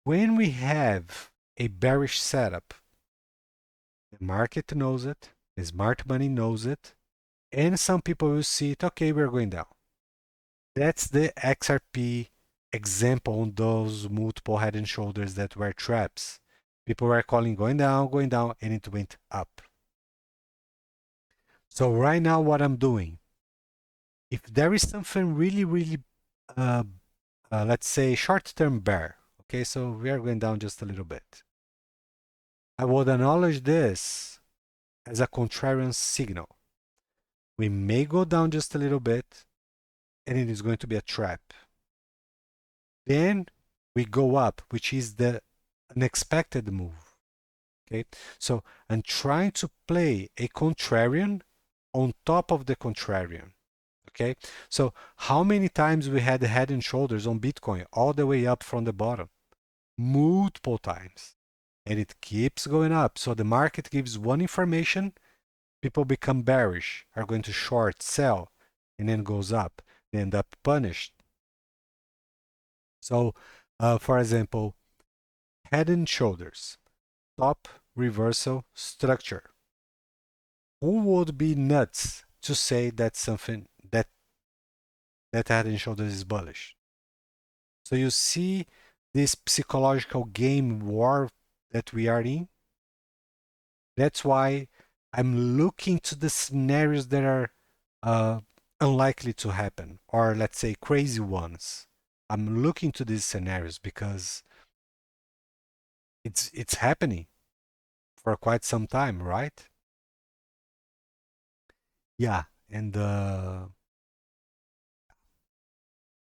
When we have a bearish setup, the market knows it, the smart money knows it, and some people will see it, okay, we're going down. That's the XRP example on those multiple head and shoulders that were traps. People were calling going down, and it went up. So right now what I'm doing, if there is something really, uh, let's say short-term bear, okay, so we are going down just a little bit. I would acknowledge this as a contrarian signal. We may go down just a little bit, and it is going to be a trap. Then we go up, which is the unexpected move. Okay, so I'm trying to play a contrarian on top of the contrarian. Okay, so how many times we had head and shoulders on Bitcoin all the way up from the bottom? Multiple times. And it keeps going up. So the market gives one information, people become bearish, are going to short, sell, and then goes up. They end up punished. So, for example, head and shoulders, top reversal structure. Who would be nuts to say that something that head and shoulders is bullish? So you see this psychological game war that we are in. That's why I'm looking to the scenarios that are unlikely to happen, or let's say crazy ones. I'm looking to these scenarios because it's happening for quite some time, right? Yeah, and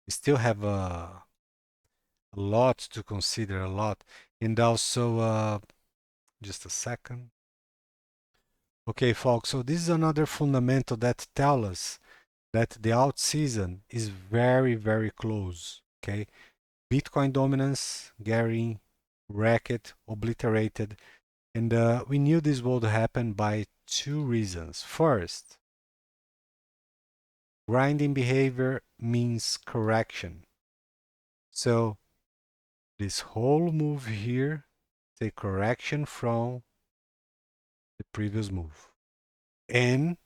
we still have a lot to consider, a lot, and also just a second. Okay, folks. So this is another fundamental that tell us that the alt season is very close. Okay, Bitcoin dominance, getting wrecked, obliterated, and we knew this would happen by two reasons. First, grinding behavior means correction. So this whole move here is a correction from the previous move. And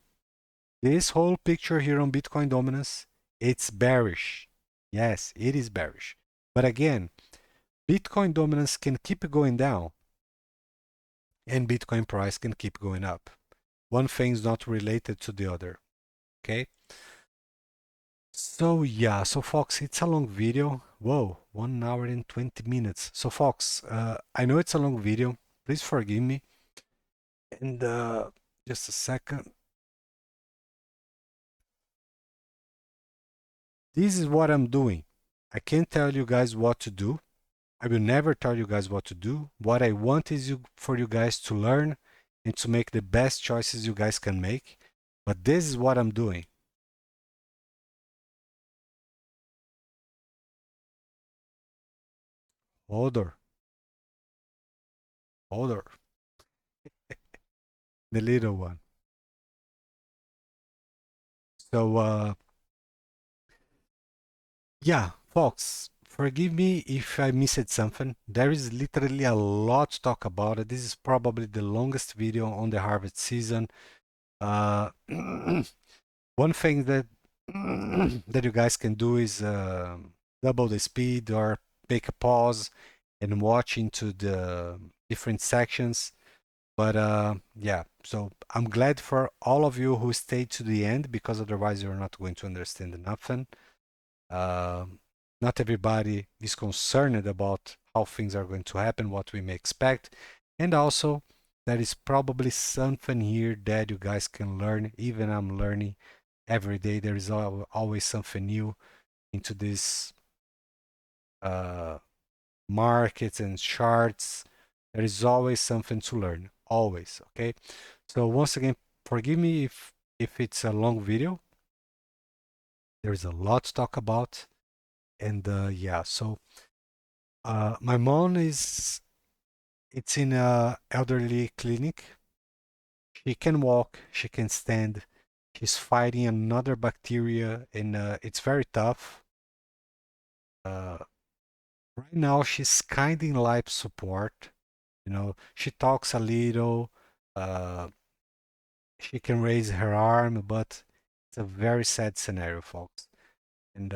this whole picture here on Bitcoin dominance, it's bearish. Yes, it is bearish. But again, Bitcoin dominance can keep going down and Bitcoin price can keep going up. One thing is not related to the other. Okay? So yeah, so folks, it's a long video. Whoa, 1 hour and 20 minutes. So folks, I know it's a long video. Please forgive me. And just a second. This is what I'm doing. I can't tell you guys what to do. I will never tell you guys what to do. What I want is for you guys to learn and to make the best choices you guys can make. But this is what I'm doing. Order. Order. The little one. So yeah, folks, forgive me if I missed something. There is literally a lot to talk about it. This is probably the longest video on the harvest season. One thing that that you guys can do is double the speed or take a pause and watch into the different sections. But yeah, so I'm glad for all of you who stayed to the end because otherwise you're not going to understand nothing. Not everybody is concerned about how things are going to happen, what we may expect, and also there is probably something here that you guys can learn. Even I'm learning every day. There is always something new into this markets and charts. There is always something to learn, always. Okay. So once again, forgive me if it's a long video. There is a lot to talk about, and yeah. So My mom is it's in a elderly clinic. She can walk, she can stand. She's fighting another bacteria, and it's very tough. Uh, right now, she's kind in life support. You know, she talks a little. Uh, she can raise her arm, but it's a very sad scenario, folks, and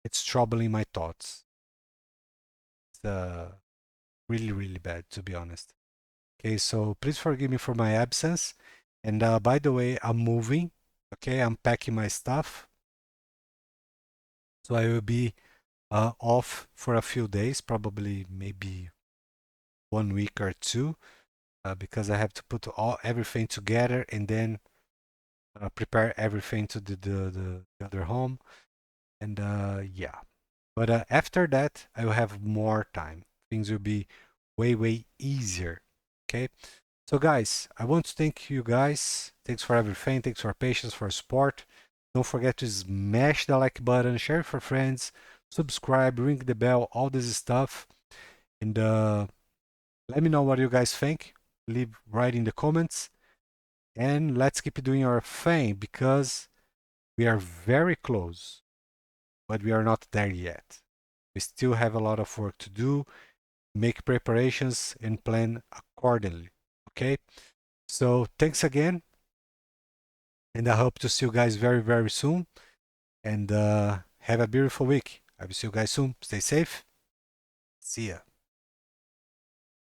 it's troubling my thoughts. It's really, really bad, to be honest. Okay, so please forgive me for my absence. And by the way, I'm moving. Okay, I'm packing my stuff. So I will be off for a few days, probably maybe 1 week or two, because I have to put everything together and then prepare everything to the other home. And yeah, but after that, I will have more time. Things will be way, way easier. Okay. So guys, I want to thank you guys. Thanks for everything. Thanks for patience, for support. Don't forget to smash the like button, share it for friends, subscribe, ring the bell, all this stuff. And let me know what you guys think. Leave right in the comments. And let's keep doing our thing because we are very close, but we are not there yet. We still have a lot of work to do, make preparations, and plan accordingly. Okay? So thanks again. And I hope to see you guys very, very soon. And have a beautiful week. I will see you guys soon. Stay safe. See ya.